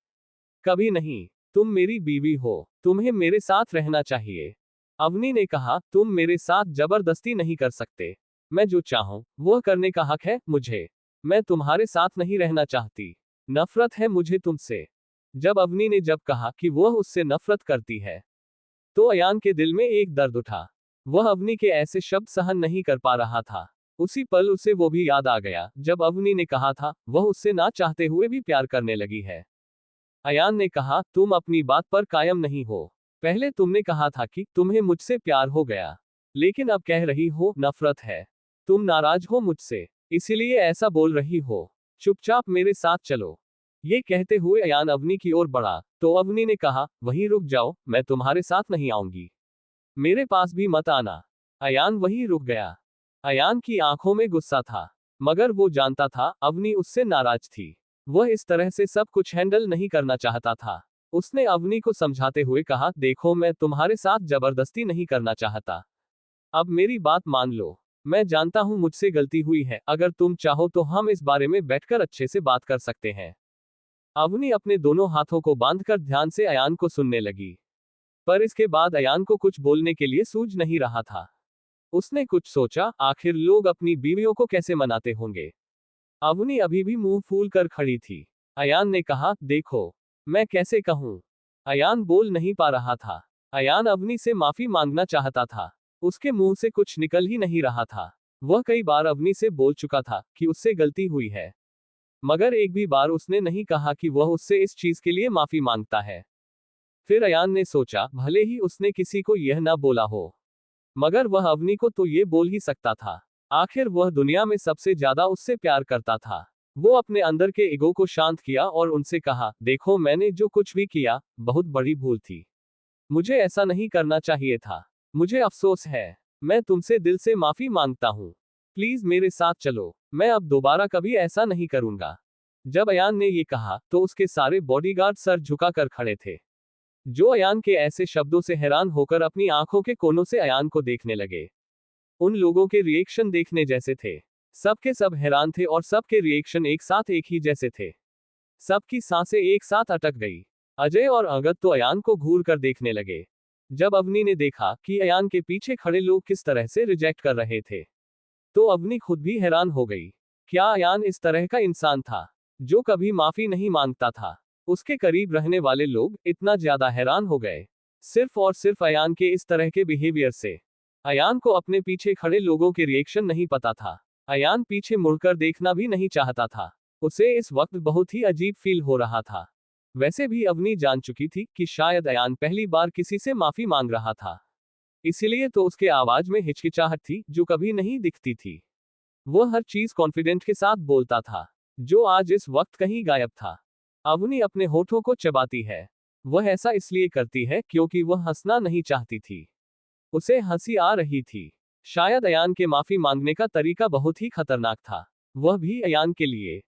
कभी नहीं। तुम मेरी बीवी हो, तुम्हें मेरे साथ रहना चाहिए। अवनी ने कहा, तुम मेरे साथ जबरदस्ती नहीं कर सकते। मैं जो चाहूं वह करने का हक है मुझे। मैं तुम्हारे साथ नहीं रहना चाहती। नफरत है मुझे तुमसे। जब अवनी ने जब कहा कि वह उससे नफरत करती है, तो अयान के दिल में एक दर्द उठा। वह अवनी के ऐसे शब्द सहन नहीं कर पा रहा था। उसी पल उसे वो भी याद आ गया जब अवनी ने कहा था वह उससे ना चाहते हुए भी प्यार करने लगी है। अयान ने कहा, तुम अपनी बात पर कायम नहीं हो। पहले तुमने कहा था कि तुम्हें मुझसे प्यार हो गया, लेकिन अब कह रही हो नफरत है। तुम नाराज हो मुझसे, इसीलिए ऐसा बोल रही हो। चुपचाप मेरे साथ चलो। ये कहते हुए अयान अवनी की ओर बढ़ा, तो अवनी ने कहा, वहीं रुक जाओ, मैं तुम्हारे साथ नहीं आऊंगी। मेरे पास भी मत आना। अयान वहीं रुक गया। अयान की आंखों में गुस्सा था, मगर वो जानता था अवनी उससे नाराज थी। वह इस तरह से सब कुछ हैंडल नहीं करना चाहता था। उसने अवनी को समझाते हुए कहा, देखो मैं तुम्हारे साथ जबरदस्ती नहीं करना चाहता। अब मेरी बात मान लो। मैं जानता हूं मुझसे गलती हुई है, अगर तुम चाहो तो हम इस बारे में बैठकर अच्छे से बात कर सकते हैं। अवनी अपने दोनों हाथों को बांधकर ध्यान से अयान को सुनने लगी। पर इसके बाद अयान को कुछ बोलने के लिए सूझ नहीं रहा था। उसने कुछ सोचा, आखिर लोग अपनी बीवियों को कैसे मनाते होंगे। अवनी अभी भी मुंह फूल कर खड़ी थी। अयान ने कहा, देखो, मैं कैसे कहूं। अयान बोल नहीं पा रहा था। अयान अवनी से माफी मांगना चाहता था। उसके मुंह से कुछ निकल ही नहीं रहा था। वह कई बार अवनी से बोल चुका था कि उससे गलती हुई है, मगर एक भी बार उसने नहीं कहा कि वह उससे इस चीज के लिए माफी मांगता है। फिर अयान ने सोचा, भले ही उसने किसी को यह ना बोला हो, मगर वह अवनी को तो ये बोल ही सकता था। आखिर वह दुनिया में सबसे ज्यादा उससे प्यार करता था। वो अपने अंदर के ईगो को शांत किया और उनसे कहा, देखो मैंने जो कुछ भी किया, बहुत बड़ी भूल थी। मुझे ऐसा नहीं करना चाहिए था। मुझे अफसोस है। मैं तुमसे दिल से माफी मांगता हूँ। प्लीज मेरे साथ चलो। मैं अब दोबारा कभी ऐसा नहीं करूंगा। जब अयान ने ये कहा, तो उसके सारे बॉडीगार्ड सर झुकाकर खड़े थे, जो अयान के ऐसे शब्दों से हैरान होकर अपनी आंखों के कोनों से अयान को देखने लगे। उन लोगों के रिएक्शन देखने जैसे थे। सबके सब हैरान थे और सबके रिएक्शन एक साथ एक ही जैसे थे। सबकी सांसें एक साथ अटक गई। अजय और अंगद तो अयान को घूर कर देखने लगे। जब अवनी ने देखा कि अयान के पीछे खड़े लोग किस तरह से रिजेक्ट कर रहे थे, तो अवनी खुद भी हैरान हो गई। क्या अयान इस तरह का इंसान था, जो कभी माफी नहीं मांगता था? उसके करीब रहने वाले लोग इतना ज्यादा हैरान हो गए, सिर्फ और सिर्फ अयान के इस तरह के बिहेवियर से। अयान को अपने पीछे खड़े लोगों के रिएक्शन नहीं पता था। अयान पीछे मुड़कर देखना भी नहीं चाहता था। उसे इस वक्त बहुत ही अजीब फील हो रहा था। वैसे भी अवनी जान चुकी थी कि शायद अयान पहली बार किसी से माफी मांग रहा था। इसलिए तो उसके आवाज में हिचकिचाहट थी, जो कभी नहीं दिखती थी। वह हर चीज कॉन्फिडेंट के साथ बोलता था, जो आज इस वक्त कहीं गायब था। अवनी अपने होठों को चबाती है। वह ऐसा इसलिए करती है क्योंकि वह हंसना नहीं चाहती थी। उसे हंसी आ रही थी। शायद अयान के माफी मांगने का तरीका बहुत ही खतरनाक था, वह भी अयान के लिए।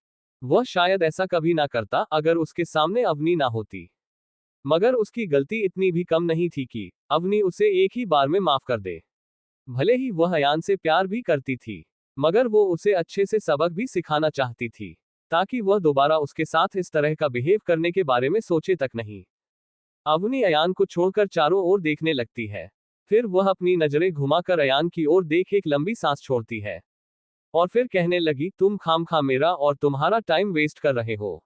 वह शायद ऐसा कभी ना करता अगर उसके सामने अवनी ना होती। मगर उसकी गलती इतनी भी कम नहीं थी कि अवनी उसे एक ही बार में माफ कर दे। भले ही वह अयान से प्यार भी करती थी, मगर वो उसे अच्छे से सबक भी सिखाना चाहती थी, ताकि वह दोबारा उसके साथ इस तरह का बिहेव करने के बारे में सोचे तक नहीं। अवनी अयान को छोड़कर चारों ओर देखने लगती है। फिर वह अपनी नजरें घुमाकर अयान की ओर देख एक लंबी सांस छोड़ती है, और फिर कहने लगी, तुम खामखा मेरा और तुम्हारा टाइम वेस्ट कर रहे हो।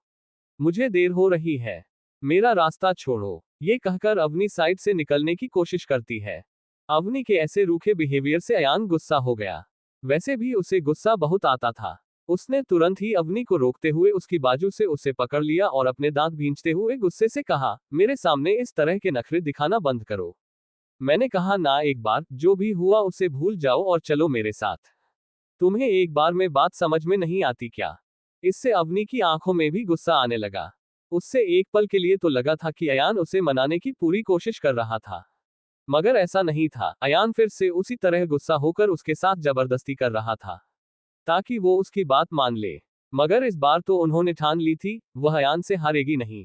मुझे देर हो रही है। मेरा रास्ता छोड़ो। ये कहकर अवनी साइड से निकलने की कोशिश करती है। अवनी के ऐसे रूखे बिहेवियर से अयान गुस्सा हो गया। वैसे भी उसे गुस्सा बहुत आता था। उसने तुरंत ही अवनी को रोकते हुए उसकी बाजू से उसे पकड़ लिया और अपने दांत भींचते हुए गुस्से से कहा, मेरे सामने इस तरह के नखरे दिखाना बंद करो। मैंने कहा ना, एक बार जो भी हुआ उसे भूल जाओ और चलो मेरे साथ। तुम्हें एक बार में बात समझ में नहीं आती क्या? इससे अवनी की आंखों में भी गुस्सा आने लगा। उससे एक पल के लिए तो लगा था कि अयान उसे मनाने की पूरी कोशिश कर रहा था, मगर ऐसा नहीं था। अयान फिर से उसी तरह गुस्सा होकर उसके साथ जबरदस्ती कर रहा था, ताकि वो उसकी बात मान ले। मगर इस बार तो उन्होंने ठान ली थी, वह अयान से हारेगी नहीं।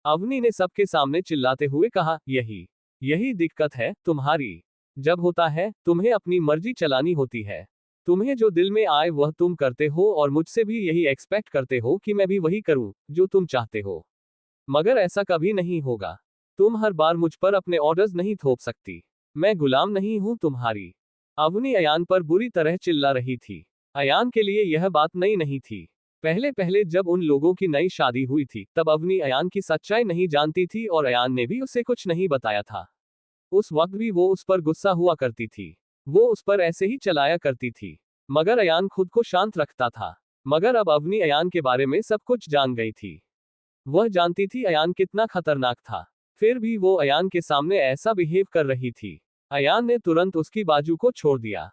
अवनी ने सबके सामने चिल्लाते हुए कहा, यही यही दिक्कत है तुम्हारी। जब होता है, तुम्हें अपनी मर्जी चलानी होती है। तुम्हें जो दिल में आए वह तुम करते हो, और मुझसे भी यही एक्सपेक्ट करते हो कि मैं भी वही करूं जो तुम चाहते हो। मगर ऐसा कभी नहीं होगा। तुम हर बार मुझ पर अपने ऑर्डर्स नहीं थोप सकती। मैं गुलाम नहीं हूं तुम्हारी। अवनी अयान पर बुरी तरह चिल्ला रही थी। अयान के लिए यह बात नई नहीं थी। पहले पहले जब उन लोगों की नई शादी हुई थी, तब अवनी अयान की सच्चाई नहीं जानती थी और अयान ने भी उसे कुछ नहीं बताया था। उस वक्त भी वो उस पर गुस्सा हुआ करती थी। वो उस पर ऐसे ही चलाया करती थी, मगर अयान खुद को शांत रखता था। मगर अब अवनी अयान के बारे में सब कुछ जान गई थी। वह जानती थी अयान कितना खतरनाक था। फिर भी वो अयान के सामने ऐसा बिहेव कर रही थी। अयान ने तुरंत उसकी बाजू को छोड़ दिया।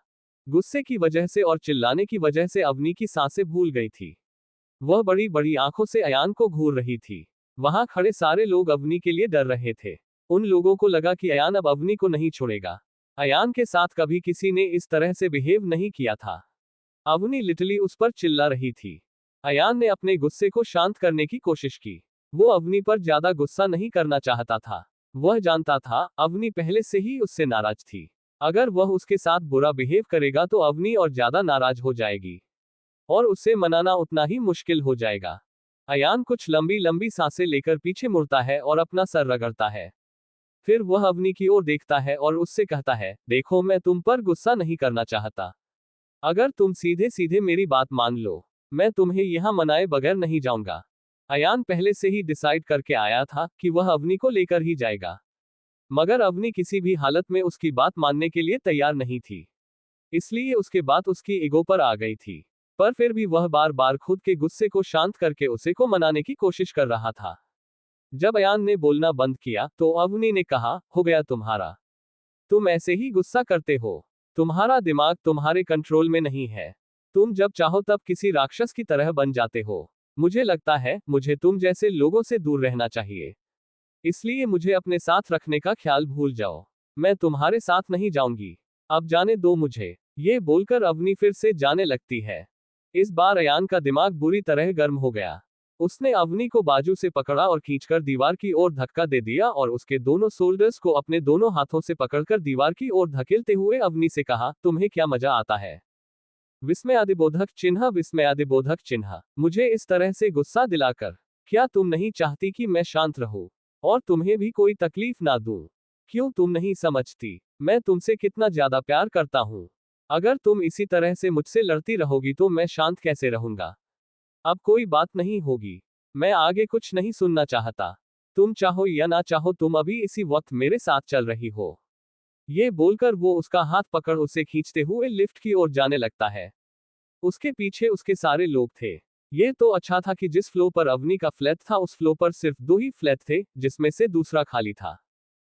गुस्से की वजह से और चिल्लाने की वजह से अवनी की सांसें भूल गई थी। वह बड़ी बड़ी आंखों से अयान को घूर रही थी। वहां खड़े सारे लोग अवनी के लिए डर रहे थे। उन लोगों को लगा कि अयान अब अवनी को नहीं छोड़ेगा। अयान के साथ कभी किसी ने इस तरह से बिहेव नहीं किया था। अवनी लिटरली उस पर चिल्ला रही थी। अयान ने अपने गुस्से को शांत करने की कोशिश की। वो अवनी पर ज्यादा गुस्सा नहीं करना चाहता था। वह जानता था अवनी पहले से ही उससे नाराज थी। अगर वह उसके साथ बुरा बिहेव करेगा तो अवनी और ज्यादा नाराज हो जाएगी और उसे मनाना उतना ही मुश्किल हो जाएगा। अयान कुछ लंबी लंबी सांसें लेकर पीछे मुड़ता है और अपना सर रगड़ता है। फिर वह अवनी की ओर देखता है और उससे कहता है, देखो मैं तुम पर गुस्सा नहीं करना चाहता। अगर तुम सीधे सीधे मेरी बात मान लो, मैं तुम्हें यहां मनाए बगैर नहीं जाऊंगा। अयान पहले से ही डिसाइड करके आया था कि वह अवनी को लेकर ही जाएगा, मगर अवनी किसी भी हालत में उसकी बात मानने के लिए तैयार नहीं थी। इसलिए उसके बात उसकी ईगो पर आ गई थी। पर फिर भी वह बार बार खुद के गुस्से को शांत करके उसे को मनाने की कोशिश कर रहा था। जब अयान ने बोलना बंद किया तो अवनी ने कहा, हो गया तुम्हारा। तुम ऐसे ही गुस्सा करते हो। तुम्हारा दिमाग तुम्हारे कंट्रोल में नहीं है। तुम जब चाहो तब किसी राक्षस की तरह बन जाते हो। मुझे लगता है मुझे तुम जैसे लोगों से दूर रहना चाहिए। इसलिए मुझे अपने साथ रखने का ख्याल भूल जाओ। मैं तुम्हारे साथ नहीं जाऊंगी। अब जाने दो मुझे। ये बोलकर अवनी फिर से जाने लगती है। इस बार अयान का दिमाग बुरी तरह गर्म हो गया। उसने अवनी को बाजू से पकड़ा और खींचकर दीवार की ओर धक्का दे दिया और उसके दोनों शोल्डर्स को अपने दोनों हाथों से पकड़कर दीवार की ओर धकेलते हुए अवनी से कहा, तुम्हें क्या मजा आता है? विस्मयादिबोधक चिन्ह, विस्मयादिबोधक चिन्ह। मुझे इस तरह से गुस्सा दिलाकर। क्या तुम नहीं चाहती कि मैं शांत रहूं और तुम्हें भी कोई तकलीफ ना दूं? क्यों तुम नहीं समझती मैं तुमसे कितना ज्यादा प्यार करता हूं? अगर तुम इसी तरह से मुझसे लड़ती रहोगी तो मैं शांत कैसे रहूंगा? अब कोई बात नहीं होगी। मैं आगे कुछ नहीं सुनना चाहता। तुम चाहो या ना चाहो तुम अभी इसी वक्त मेरे साथ चल रही हो। ये बोलकर वो उसका हाथ पकड़ उसे खींचते हुए लिफ्ट की ओर जाने लगता है। उसके पीछे उसके सारे लोग थे। ये तो अच्छा था कि जिस फ्लोर पर अवनी का फ्लैट था उस फ्लोर पर सिर्फ 2 ही फ्लैट थे, जिसमें से दूसरा खाली था।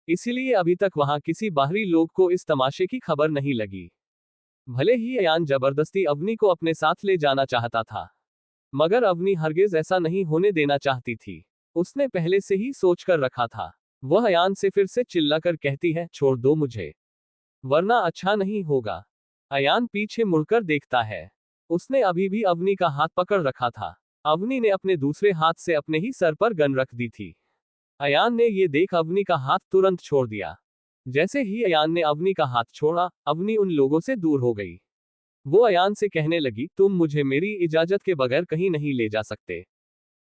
इसीलिए अभी तक वहां किसी बाहरी लोग को इस तमाशे की खबर नहीं लगी। भले ही अयान जबरदस्ती अवनी को अपने साथ ले जाना चाहता था, मगर अवनी हरगिज ऐसा नहीं होने देना चाहती थी। उसने पहले से ही सोच कर रखा था। वह अयान से फिर से चिल्लाकर कहती है, छोड़ दो मुझे, वरना अच्छा नहीं होगा। अयान पीछे मुड़कर देखता है। उसने अभी भी अवनी का हाथ पकड़ रखा था। अवनी ने अपने दूसरे हाथ से अपने ही सर पर गन रख दी थी। अयान ने ये देख अवनी का हाथ तुरंत छोड़ दिया। जैसे ही अयान ने अवनी का हाथ छोड़ा, अवनी उन लोगों से दूर हो गई। वो अयान से कहने लगी, तुम मुझे मेरी इजाजत के बगैर कहीं नहीं ले जा सकते।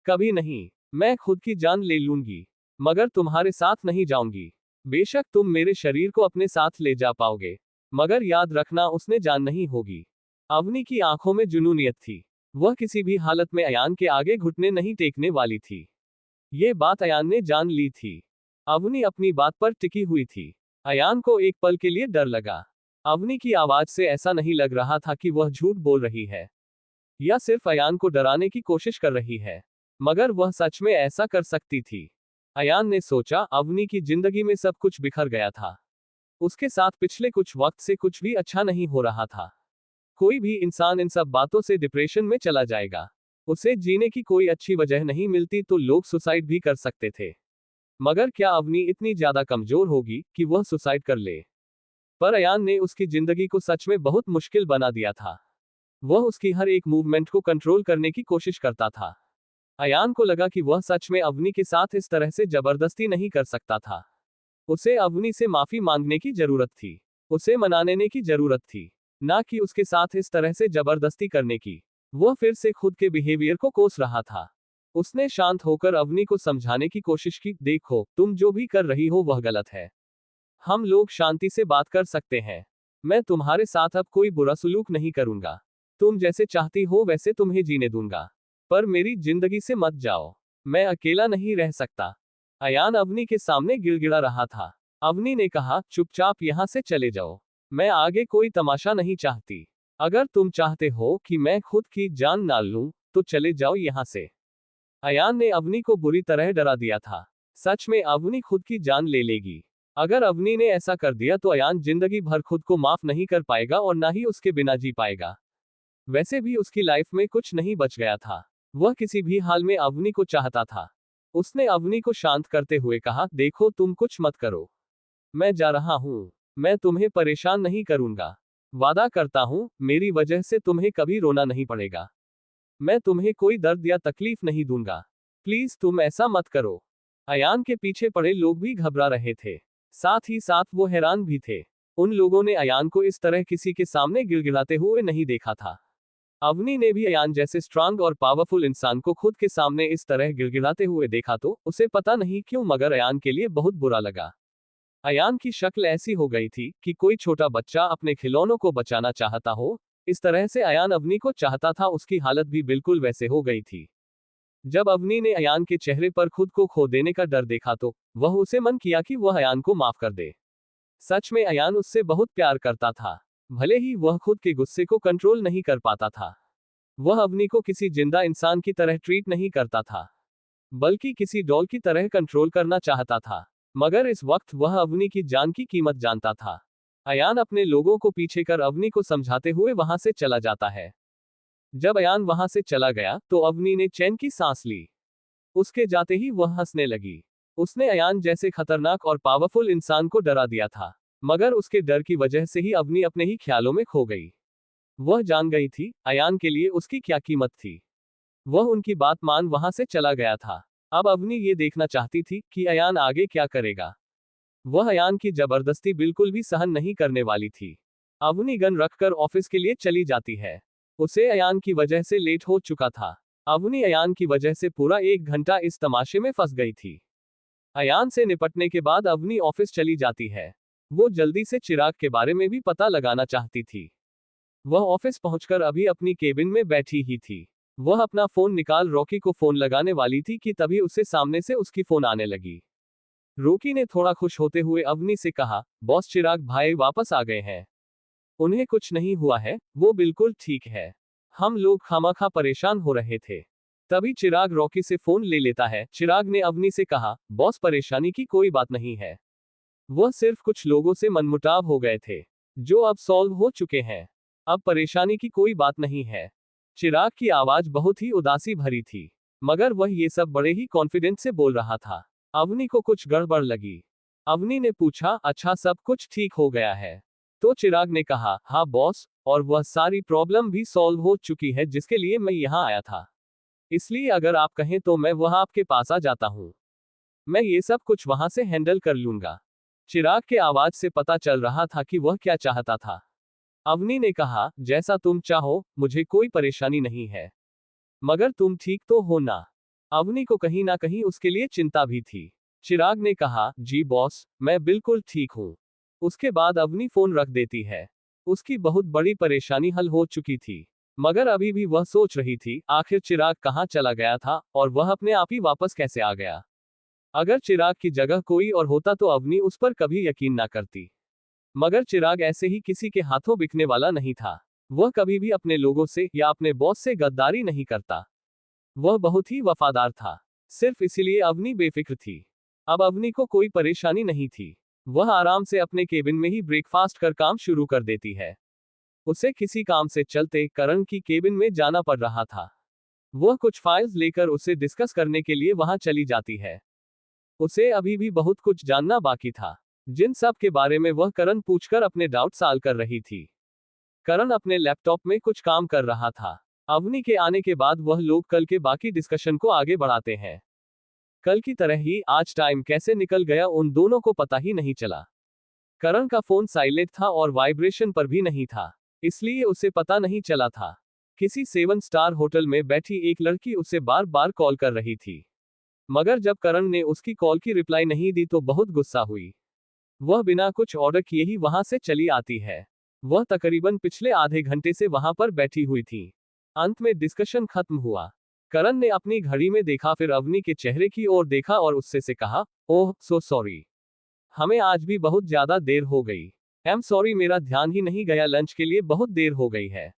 कभी नहीं। मैं खुद की जान ले लूंगी, मगर तुम्हारे साथ नहीं जाऊंगी। बेशक तुम मेरे शरीर को अपने साथ ले जा पाओगे, मगर याद रखना उसने जान नहीं होगी। अवनी की आंखों में जुनूनियत थी। वह किसी भी हालत में अयान के आगे घुटने नहीं टेकने वाली थी। ये बात अयान ने जान ली थी। अवनी अपनी बात पर टिकी हुई थी। अयान को एक पल के लिए डर लगा। अवनी की आवाज से ऐसा नहीं लग रहा था कि वह झूठ बोल रही है या सिर्फ अयान को डराने की कोशिश कर रही है, मगर वह सच में ऐसा कर सकती थी। अयान ने सोचा, अवनी की जिंदगी में सब कुछ बिखर गया था। उसके साथ पिछले कुछ वक्त से कुछ भी अच्छा नहीं हो रहा था। कोई भी इंसान इन सब बातों से डिप्रेशन में चला जाएगा। उसे जीने की कोई अच्छी वजह नहीं मिलती तो लोग सुसाइड भी कर सकते थे। मगर क्या अवनी इतनी ज्यादा कमजोर होगी कि वह सुसाइड कर ले? पर अयान ने उसकी जिंदगी को सच में बहुत मुश्किल बना दिया था। वह उसकी हर एक मूवमेंट को कंट्रोल करने की कोशिश करता था। अयान को लगा कि वह सच में अवनी के साथ इस तरह से जबरदस्ती नहीं कर सकता था। उसे अवनी से माफी मांगने की जरूरत थी। उसे मनाने की जरूरत थी, ना कि उसके साथ इस तरह से जबरदस्ती करने की। वह फिर से खुद के बिहेवियर को कोस रहा था। उसने शांत होकर अवनी को समझाने की कोशिश की, देखो तुम जो भी कर रही हो वह गलत है। हम लोग शांति से बात कर सकते हैं। मैं तुम्हारे साथ अब कोई बुरा सलूक नहीं करूंगा। तुम जैसे चाहती हो वैसे तुम्हें जीने दूंगा, पर मेरी जिंदगी से मत जाओ। मैं अकेला नहीं रह सकता। अयान अवनी के सामने गिड़गिड़ा रहा था। अवनी ने कहा, चुपचाप यहां से चले जाओ। मैं आगे कोई तमाशा नहीं चाहती। अगर तुम चाहते हो कि मैं खुद की जान ना लूं, तो चले जाओ यहां से। अयान ने अवनी को बुरी तरह डरा दिया था। सच में अवनी खुद की जान ले लेगी। अगर अवनी ने ऐसा कर दिया तो अयान जिंदगी भर खुद को माफ नहीं कर पाएगा और ना ही उसके बिना जी पाएगा। वैसे भी उसकी लाइफ में कुछ नहीं बच गया था। वह किसी भी हाल में अवनी को चाहता था। उसने अवनी को शांत करते हुए कहा, देखो तुम कुछ मत करो। मैं जा रहा हूं। मैं तुम्हें परेशान नहीं करूंगा। वादा करता हूं, मेरी वजह से तुम्हें कभी रोना नहीं पड़ेगा। मैं तुम्हें कोई दर्द या तकलीफ नहीं दूंगा। प्लीज तुम ऐसा मत करो। अयान के पीछे पड़े लोग भी घबरा रहे थे। साथ ही साथ वो हैरान भी थे। उन लोगों ने अयान को इस तरह किसी के सामने गिड़गिड़ाते हुए नहीं देखा था। अवनी ने भी अयान जैसे स्ट्रांग और पावरफुल इंसान को खुद के सामने इस तरह गिड़गिड़ाते हुए देखा तो उसे पता नहीं क्यों मगर अयान के लिए बहुत बुरा लगा। अयान की शक्ल ऐसी हो गई थी कि कोई छोटा बच्चा अपने खिलौनों को बचाना चाहता हो। इस तरह से अयान अवनी को चाहता था, उसकी हालत भी बिल्कुल वैसे हो गई थी। जब अवनी ने अयान के चेहरे पर खुद को खो देने का डर देखा तो वह उसे मन किया कि वह अयान को माफ कर दे। सच में अयान उससे बहुत प्यार करता था। भले ही वह खुद के गुस्से को कंट्रोल नहीं कर पाता था। वह अवनी को किसी जिंदा इंसान की तरह ट्रीट नहीं करता था, बल्कि किसी डॉल की तरह कंट्रोल करना चाहता था। मगर इस वक्त वह अवनी की जान की कीमत जानता था। अयान अपने लोगों को पीछे कर अवनी को समझाते हुए वहां से चला जाता है। जब अयान वहां से चला गया तो अवनी ने चैन की सांस ली। उसके जाते ही वह हंसने लगी। उसने अयान जैसे खतरनाक और पावरफुल इंसान को डरा दिया था, मगर उसके डर की वजह से ही अवनी अपने ही ख्यालों में खो गई। वह जान गई थी अयान के लिए उसकी क्या कीमत थी। वह उनकी बात मान वहां से चला गया था। अब अवनी ये देखना चाहती थी कि अयान आगे क्या करेगा। वह अयान की जबरदस्ती बिल्कुल भी सहन नहीं करने वाली थी। अवनी गन रखकर ऑफिस के लिए चली जाती है। उसे अयान की वजह से लेट हो चुका था। अवनी अयान की वजह से पूरा 1 घंटा इस तमाशे में फंस गई थी। अयान से निपटने के बाद अवनी ऑफिस चली जाती है। वो जल्दी से चिराग के बारे में भी पता लगाना चाहती थी। वह ऑफिस पहुंचकर अभी अपनी केबिन में बैठी ही थी। वह अपना फोन निकाल रॉकी को फोन लगाने वाली थी कि तभी उसे सामने से उसकी फोन आने लगी। रॉकी ने थोड़ा खुश होते हुए अवनी से कहा, बॉस चिराग भाई वापस आ गए हैं। उन्हें कुछ नहीं हुआ है, वो बिल्कुल ठीक है। हम लोग खामखा परेशान हो रहे थे। तभी चिराग रॉकी से फोन ले लेता है। चिराग ने अवनी से कहा, बॉस परेशानी की कोई बात नहीं है। वह सिर्फ कुछ लोगों से मनमुटाव हो गए थे, जो अब सॉल्व हो चुके हैं। अब परेशानी की कोई बात नहीं है। चिराग की आवाज बहुत ही उदासी भरी थी, मगर वह ये सब बड़े ही कॉन्फिडेंस से बोल रहा था। अवनी को कुछ गड़बड़ लगी। अवनी ने पूछा, अच्छा सब कुछ ठीक हो गया है? तो चिराग ने कहा, हाँ बॉस, और वह सारी प्रॉब्लम भी सॉल्व हो चुकी है जिसके लिए मैं यहाँ आया था। इसलिए अगर आप कहें तो मैं वहां आपके पास आ जाता हूँ। मैं ये सब कुछ वहां से हैंडल कर लूंगा। चिराग के आवाज से पता चल रहा था कि वह क्या चाहता था। अवनी ने कहा, जैसा तुम चाहो, मुझे कोई परेशानी नहीं है। मगर तुम ठीक तो हो ना? अवनी को कहीं ना कहीं उसके लिए चिंता भी थी। चिराग ने कहा, जी बॉस, मैं बिल्कुल ठीक हूँ। उसके बाद अवनी फोन रख देती है। उसकी बहुत बड़ी परेशानी हल हो चुकी थी, मगर अभी भी वह सोच रही थी, आखिर चिराग कहाँ चला गया था और वह अपने आप ही वापस कैसे आ गया। अगर चिराग की जगह कोई और होता तो अवनी उस पर कभी यकीन ना करती। मगर चिराग ऐसे ही किसी के हाथों बिकने वाला नहीं था। वह कभी भी अपने लोगों से या अपने बॉस से गद्दारी नहीं करता। वह बहुत ही वफादार था। सिर्फ इसीलिए अवनी बेफिक्र थी। अब अवनी को कोई परेशानी नहीं थी। वह आराम से अपने केबिन में ही ब्रेकफास्ट कर काम शुरू कर देती है। उसे किसी काम से चलते करण की केबिन में जाना पड़ रहा था। वह कुछ फाइल्स लेकर उसे डिस्कस करने के लिए वहां चली जाती है। उसे अभी भी बहुत कुछ जानना बाकी था, जिन सब के बारे में वह करण पूछकर अपने डाउट सॉल्व कर रही थी। करण अपने लैपटॉप में कुछ काम कर रहा था। अवनी के आने के बाद वह लोग कल के बाकी डिस्कशन को आगे बढ़ाते हैं। कल की तरह ही आज टाइम कैसे निकल गया उन दोनों को पता ही नहीं चला। करण का फोन साइलेंट था और वाइब्रेशन पर भी नहीं था, इसलिए उसे पता नहीं चला था। किसी 7 स्टार होटल में बैठी एक लड़की उसे बार बार कॉल कर रही थी, मगर जब करण ने उसकी कॉल की रिप्लाई नहीं दी तो बहुत गुस्सा हुई। वह बिना कुछ ऑर्डर किए ही वहां से चली आती है। वह तकरीबन पिछले आधे घंटे से वहां पर बैठी हुई थी। अंत में डिस्कशन खत्म हुआ। करण ने अपनी घड़ी में देखा, फिर अवनी के चेहरे की ओर देखा और उससे से कहा, ओह सो सॉरी, हमें आज भी बहुत ज्यादा देर हो गई। एम सॉरी, मेरा ध्यान ही नहीं गया, लंच के लिए बहुत देर हो गई है।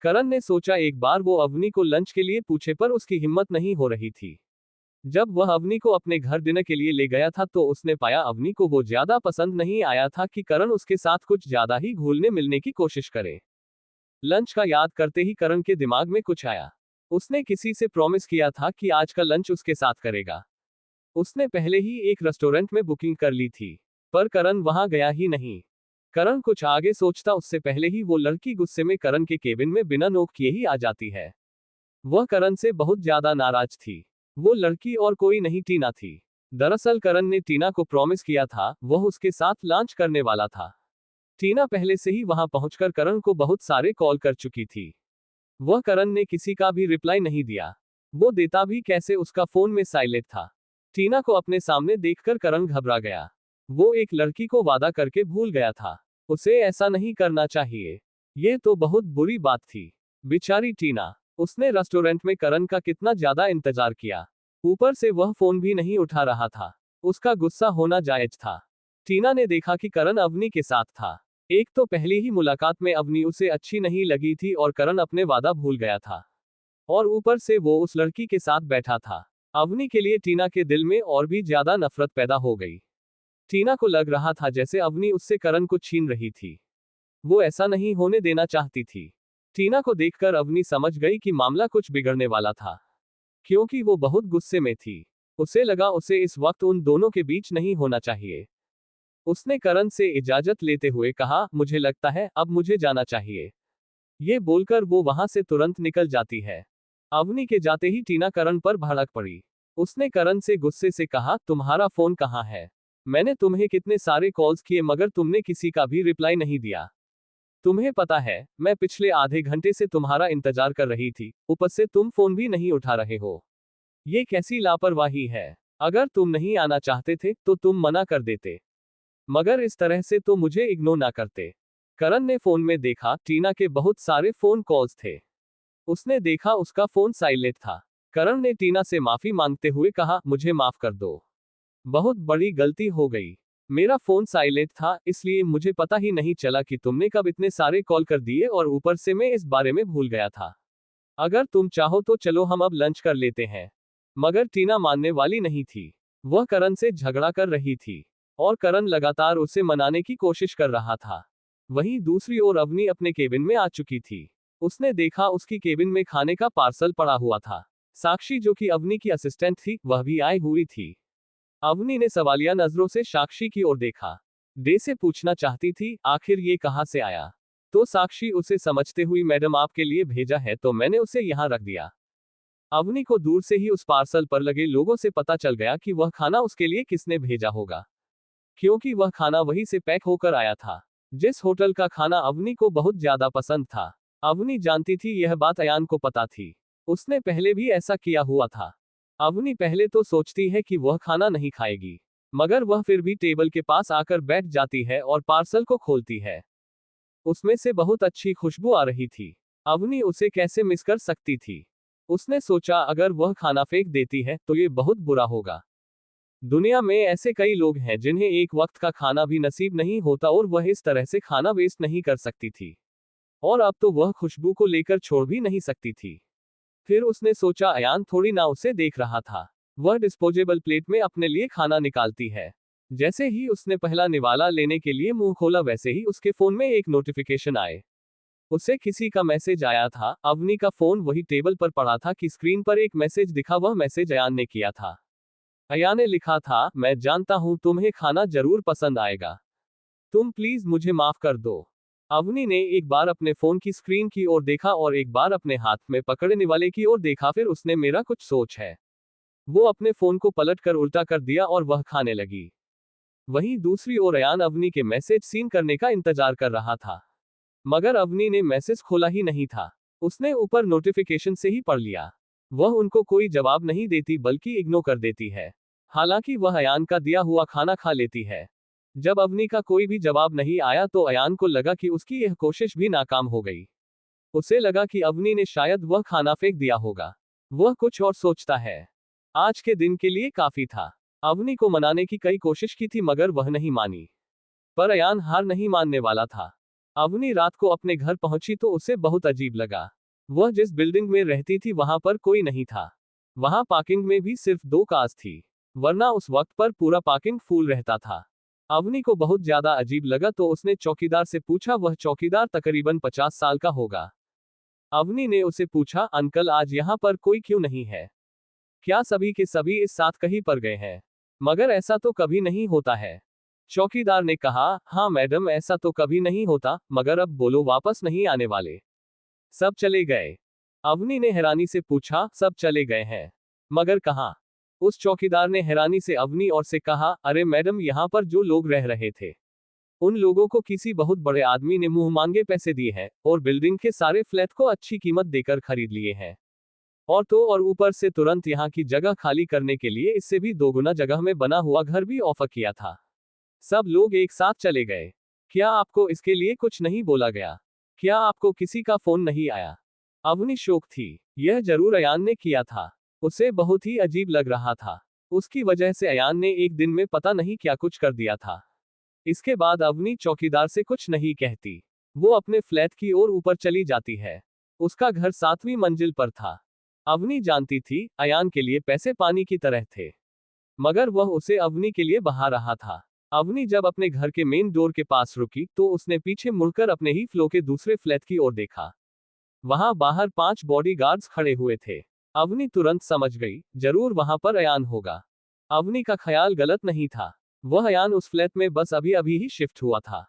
करण ने सोचा एक बार वो अवनी को लंच के लिए पूछे, पर उसकी हिम्मत नहीं हो रही थी। जब वह अवनी को अपने घर डिनर के लिए ले गया था तो उसने पाया अवनी को वो ज्यादा पसंद नहीं आया था कि करण उसके साथ कुछ ज्यादा ही घुलने मिलने की कोशिश करे। लंच का याद करते ही करण के दिमाग में कुछ आया। उसने किसी से प्रॉमिस किया था कि आज का लंच उसके साथ करेगा। उसने पहले ही एक रेस्टोरेंट में बुकिंग कर ली थी, पर करण वहां गया ही नहीं। करण कुछ आगे सोचता उससे पहले ही वो लड़की गुस्से में करण के केबिन में बिना नोक किए ही आ जाती है। वह करण से बहुत ज्यादा नाराज थी। वो लड़की और कोई नहीं, टीना थी। दरअसल करण ने टीना को प्रॉमिस किया था, वह उसके साथ लॉन्च करने वाला था। टीना पहले से ही वहां पहुंचकर करण को बहुत सारे कॉल कर चुकी थी। वह करण ने किसी का भी रिप्लाई नहीं दिया। वो देता भी कैसे, उसका फोन में साइलेंट था। टीना को अपने सामने देखकर करण घबरा गया। वो एक लड़की को वादा करके भूल गया था। उसे ऐसा नहीं करना चाहिए। ये तो बहुत बुरी बात थी। बेचारी टीना। उसने रेस्टोरेंट में करण का कितना ज्यादा इंतजार किया, ऊपर से वह फोन भी नहीं उठा रहा था। उसका गुस्सा होना जायज था। टीना ने देखा कि करण अवनी के साथ था। एक तो पहली ही मुलाकात में अवनी उसे अच्छी नहीं लगी थी और करण अपने वादा भूल गया था, और ऊपर से वो उस लड़की के साथ बैठा था। अवनी के लिए टीना के दिल में और भी ज्यादा नफरत पैदा हो गई। टीना को लग रहा था जैसे अवनी उससे करण को छीन रही थी। वो ऐसा नहीं होने देना चाहती थी। टीना को देखकर अवनी समझ गई कि मामला कुछ बिगड़ने वाला था, क्योंकि वो बहुत गुस्से में थी। उसे लगा उसे इस वक्त उन दोनों के बीच नहीं होना चाहिए। उसने करण से इजाजत लेते हुए कहा, मुझे लगता है अब मुझे जाना चाहिए। ये बोलकर वो वहां से तुरंत निकल जाती है। अवनी के जाते ही टीना करण पर भड़क पड़ी। उसने करण से गुस्से से कहा, तुम्हारा फोन कहाँ है? मैंने तुम्हें कितने सारे कॉल्स किए मगर तुमने किसी का भी रिप्लाई नहीं दिया। तुम्हें पता है, मैं पिछले आधे घंटे से तुम्हारा इंतजार कर रही थी, ऊपर से तुम फोन भी नहीं उठा रहे हो। ये कैसी लापरवाही है? अगर तुम नहीं आना चाहते थे तो तुम मना कर देते, मगर इस तरह से तो मुझे इग्नोर ना करते। करण ने फोन में देखा, टीना के बहुत सारे फोन कॉल्स थे। उसने देखा उसका फोन साइलेंट था। करण ने टीना से माफी मांगते हुए कहा, मुझे माफ कर दो। बहुत बड़ी गलती हो गई। मेरा फोन साइलेंट था, इसलिए मुझे पता ही नहीं चला कि तुमने कब इतने सारे कॉल कर दिए, और ऊपर से मैं इस बारे में भूल गया था। अगर तुम चाहो तो चलो हम अब लंच कर लेते हैं। मगर टीना मानने वाली नहीं थी। वह करण से झगड़ा कर रही थी, और करण लगातार उसे मनाने की कोशिश कर रहा था। वहीं दूसरी ओर अवनी अपने केबिन में आ चुकी थी। उसने देखा उसकी केबिन में खाने का पार्सल पड़ा हुआ था। साक्षी, जो कि अवनी की असिस्टेंट थी, वह भी आई हुई थी। अवनी ने सवालिया नजरों से साक्षी की ओर देखा। डे से पूछना चाहती थी, आखिर ये कहाँ से आया? तो साक्षी उसे समझते हुई, मैडम आपके लिए भेजा है तो मैंने उसे यहाँ रख दिया। अवनी को दूर से ही उस पार्सल पर लगे लोगों से पता चल गया कि वह खाना उसके लिए किसने भेजा होगा, क्योंकि वह खाना वहीं से पैक होकर आया था, जिस होटल का खाना अवनी को बहुत ज्यादा पसंद था। अवनी जानती थी, यह बात अयान को पता थी। उसने पहले भी ऐसा किया हुआ था। अवनी पहले तो सोचती है कि वह खाना नहीं खाएगी, मगर वह फिर भी टेबल के पास आकर बैठ जाती है और पार्सल को खोलती है। उसमें से बहुत अच्छी खुशबू आ रही थी। अवनी उसे कैसे मिस कर सकती थी? उसने सोचा, अगर वह खाना फेंक देती है तो ये बहुत बुरा होगा। दुनिया में ऐसे कई लोग हैं जिन्हें एक वक्त का खाना भी नसीब नहीं होता, और वह इस तरह से खाना वेस्ट नहीं कर सकती थी। और अब तो वह खुशबू को लेकर छोड़ भी नहीं सकती थी। फिर उसने सोचा, अयान थोड़ी ना उसे देख रहा था। वह डिस्पोजेबल प्लेट में अपने लिए खाना निकालती है। जैसे ही उसने पहला निवाला लेने के लिए मुंह खोला, वैसे ही उसके फोन में एक नोटिफिकेशन आए। उसे किसी का मैसेज आया था। अवनी का फोन वही टेबल पर पड़ा था कि स्क्रीन पर एक मैसेज दिखा। वह मैसेज अयान ने किया था। अयान ने लिखा था, मैं जानता हूं तुम्हें खाना जरूर पसंद आएगा, तुम प्लीज मुझे माफ कर दो। अवनी ने एक बार अपने फोन की स्क्रीन की ओर देखा और एक बार अपने हाथ में पकड़ने वाले की ओर देखा। फिर उसने, मेरा कुछ सोच है। वो अपने फोन को पलट कर उल्टा कर दिया और वह खाने लगी। वहीं दूसरी ओर अयान अवनी के मैसेज सीन करने का इंतजार कर रहा था, मगर अवनी ने मैसेज खोला ही नहीं था। उसने ऊपर नोटिफिकेशन से ही पढ़ लिया। वह उनको कोई जवाब नहीं देती, बल्कि इग्नोर कर देती है। हालांकि वह अयान का दिया हुआ खाना खा लेती है। जब अवनी का कोई भी जवाब नहीं आया तो अयान को लगा कि उसकी यह कोशिश भी नाकाम हो गई। उसे लगा कि अवनी ने शायद वह खाना फेंक दिया होगा। वह कुछ और सोचता है। आज के दिन के लिए काफी था। अवनी को मनाने की कई कोशिश की थी, मगर वह नहीं मानी। पर अयान हार नहीं मानने वाला था। अवनी रात को अपने घर पहुंची तो उसे बहुत अजीब लगा। वह जिस बिल्डिंग में रहती थी वहां पर कोई नहीं था। वहां पार्किंग में भी सिर्फ 2 कार्स थी, वरना उस वक्त पर पूरा पार्किंग फुल रहता था। अवनी को बहुत ज्यादा अजीब लगा तो उसने चौकीदार से पूछा। वह चौकीदार तकरीबन 50 साल का होगा। अवनी ने उसे पूछा, अंकल आज यहाँ पर कोई क्यों नहीं है? क्या सभी के सभी इस साथ कहीं पर गए हैं? मगर ऐसा तो कभी नहीं होता है। चौकीदार ने कहा, हाँ मैडम ऐसा तो कभी नहीं होता, मगर अब बोलो वापस नहीं आने वाले? सब चले गए। अवनी ने हैरानी से पूछा, सब चले गए हैं? मगर कहाँ? उस चौकीदार ने हैरानी से अवनी और से कहा, अरे मैडम यहाँ पर जो लोग रह रहे थे, उन लोगों को किसी बहुत बड़े आदमी ने मुंह मांगे पैसे दिए हैं और बिल्डिंग के सारे फ्लैट को अच्छी कीमत देकर खरीद लिए हैं। और तो और ऊपर से तुरंत यहाँ की जगह खाली करने के लिए इससे भी 2 गुना जगह में बना हुआ घर भी ऑफर किया था। सब लोग एक साथ चले गए। क्या आपको इसके लिए कुछ नहीं बोला गया? क्या आपको किसी का फोन नहीं आया? अवनी शौक थी। यह जरूर अयान ने किया था। उसे बहुत ही अजीब लग रहा था। उसकी वजह से अयान ने एक दिन में पता नहीं क्या कुछ कर दिया था। इसके बाद अवनी चौकीदार से कुछ नहीं कहती। वो अपने फ्लैट की ओर ऊपर चली जाती है। उसका घर 7वीं मंजिल पर था। अवनी जानती थी अयान के लिए पैसे पानी की तरह थे, मगर वह उसे अवनी के लिए बहा रहा था। अवनी जब अपने घर के मेन डोर के पास रुकी तो उसने पीछे मुड़कर अपने ही फ्लो के दूसरे फ्लैट की ओर देखा। वहां बाहर 5 बॉडीगार्ड्स खड़े हुए थे। अवनी तुरंत समझ गई, जरूर वहां पर अयान होगा। अवनी का ख्याल गलत नहीं था। वह अयान उस फ्लैट में बस अभी अभी ही शिफ्ट हुआ था।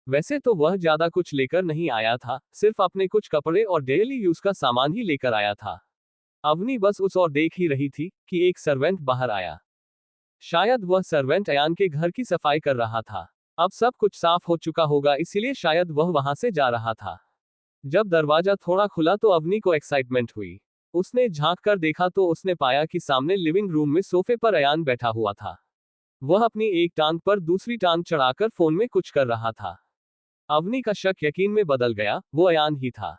वैसे तो वह ज्यादा कुछ लेकर नहीं आया था, सिर्फ अपने कुछ कपड़े और डेली यूज का सामान ही लेकर आया था। अवनी बस उस और देख ही रही थी कि एक सर्वेंट बाहर आया। शायद वह सर्वेंट अयान के घर की सफाई कर रहा था। अब सब कुछ साफ हो चुका होगा, इसीलिए शायद वह वहां से जा रहा था। जब दरवाजा थोड़ा खुला तो अवनी को एक्साइटमेंट हुई। उसने झांक कर देखा तो उसने पाया कि सामने लिविंग रूम में सोफे पर अयान बैठा हुआ था। वह अपनी एक टांग पर दूसरी टांग चढ़ाकर फोन में कुछ कर रहा था। अवनी का शक यकीन में बदल गया, वो अयान ही था।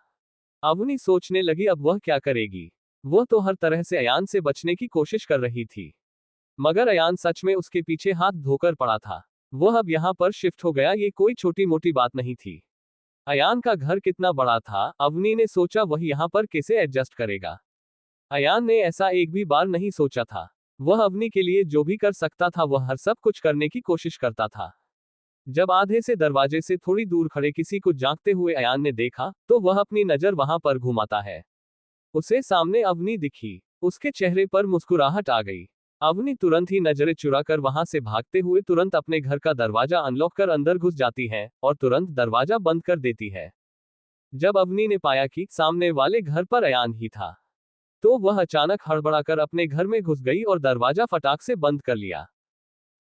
अवनी सोचने लगी अब वह क्या करेगी। वह तो हर तरह से अयान से बचने की कोशिश कर रही थी, मगर अयान सच में उसके पीछे हाथ धोकर पड़ा था। वह अब यहाँ पर शिफ्ट हो गया, ये कोई छोटी मोटी बात नहीं थी। अयान का घर कितना बड़ा था, अवनी ने सोचा वह यहाँ पर कैसे एडजस्ट करेगा। अयान ने ऐसा एक भी बार नहीं सोचा था। वह अवनी के लिए जो भी कर सकता था वह हर सब कुछ करने की कोशिश करता था। जब आधे से दरवाजे से थोड़ी दूर खड़े किसी को झांकते हुए अयान ने देखा तो वह अपनी नजर वहां पर घुमाता है। उसे सामने अवनी दिखी। उसके चेहरे पर मुस्कुराहट आ गई। अवनी तुरंत ही नजरें चुराकर वहां से भागते हुए तुरंत अपने घर का दरवाजा अनलॉक कर अंदर घुस जाती है और तुरंत दरवाजा बंद कर देती है। जब अवनी ने पाया कि सामने वाले घर पर अयान ही था, तो वह अचानक हड़बड़ाकर अपने घर में घुस गई और दरवाजा फटाक से बंद कर लिया।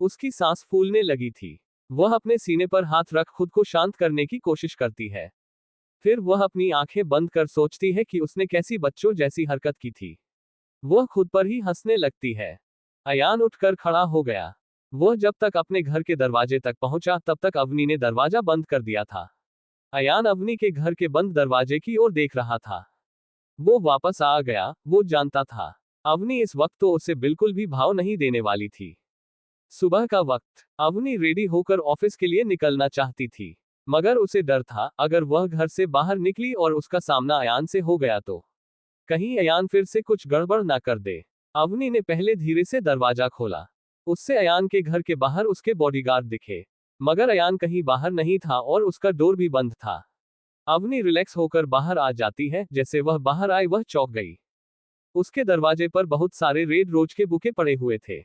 उसकी सांस फूलने लगी थी। वह अपने सीने पर हाथ रख खुद को शांत करने की कोशिश करती है। फिर वह अपनी आंखें बंद कर सोचती है कि उसने कैसी बच्चों जैसी हरकत की थी। वह खुद पर ही हंसने लगती है। अयान उठकर खड़ा हो गया। वह जब तक अपने घर के दरवाजे तक पहुंचा तब तक अवनी ने दरवाजा बंद कर दिया था। अयान अवनी के घर के बंद दरवाजे की ओर देख रहा था। वो वापस आ गया, वो जानता था। अवनी इस वक्त तो उसे बिल्कुल भी भाव नहीं देने वाली थी। सुबह का वक्त। अवनी रेडी होकर ऑफिस के लिए निकलना चाहती थी, मगर उसे डर था अगर वह घर से बाहर निकली और उसका सामना अयान से हो गया तो कहीं अयान फिर से कुछ गड़बड़ ना कर दे। अवनी ने पहले धीरे से दरवाजा खोला। उससे अयान के घर के बाहर उसके बॉडीगार्ड दिखे, मगर अयान कहीं बाहर नहीं था और उसका डोर भी बंद था। अवनी रिलैक्स होकर बाहर आ जाती है। जैसे वह बाहर आई वह चौंक गई। उसके दरवाजे पर बहुत सारे रेड रोज के बुके पड़े हुए थे,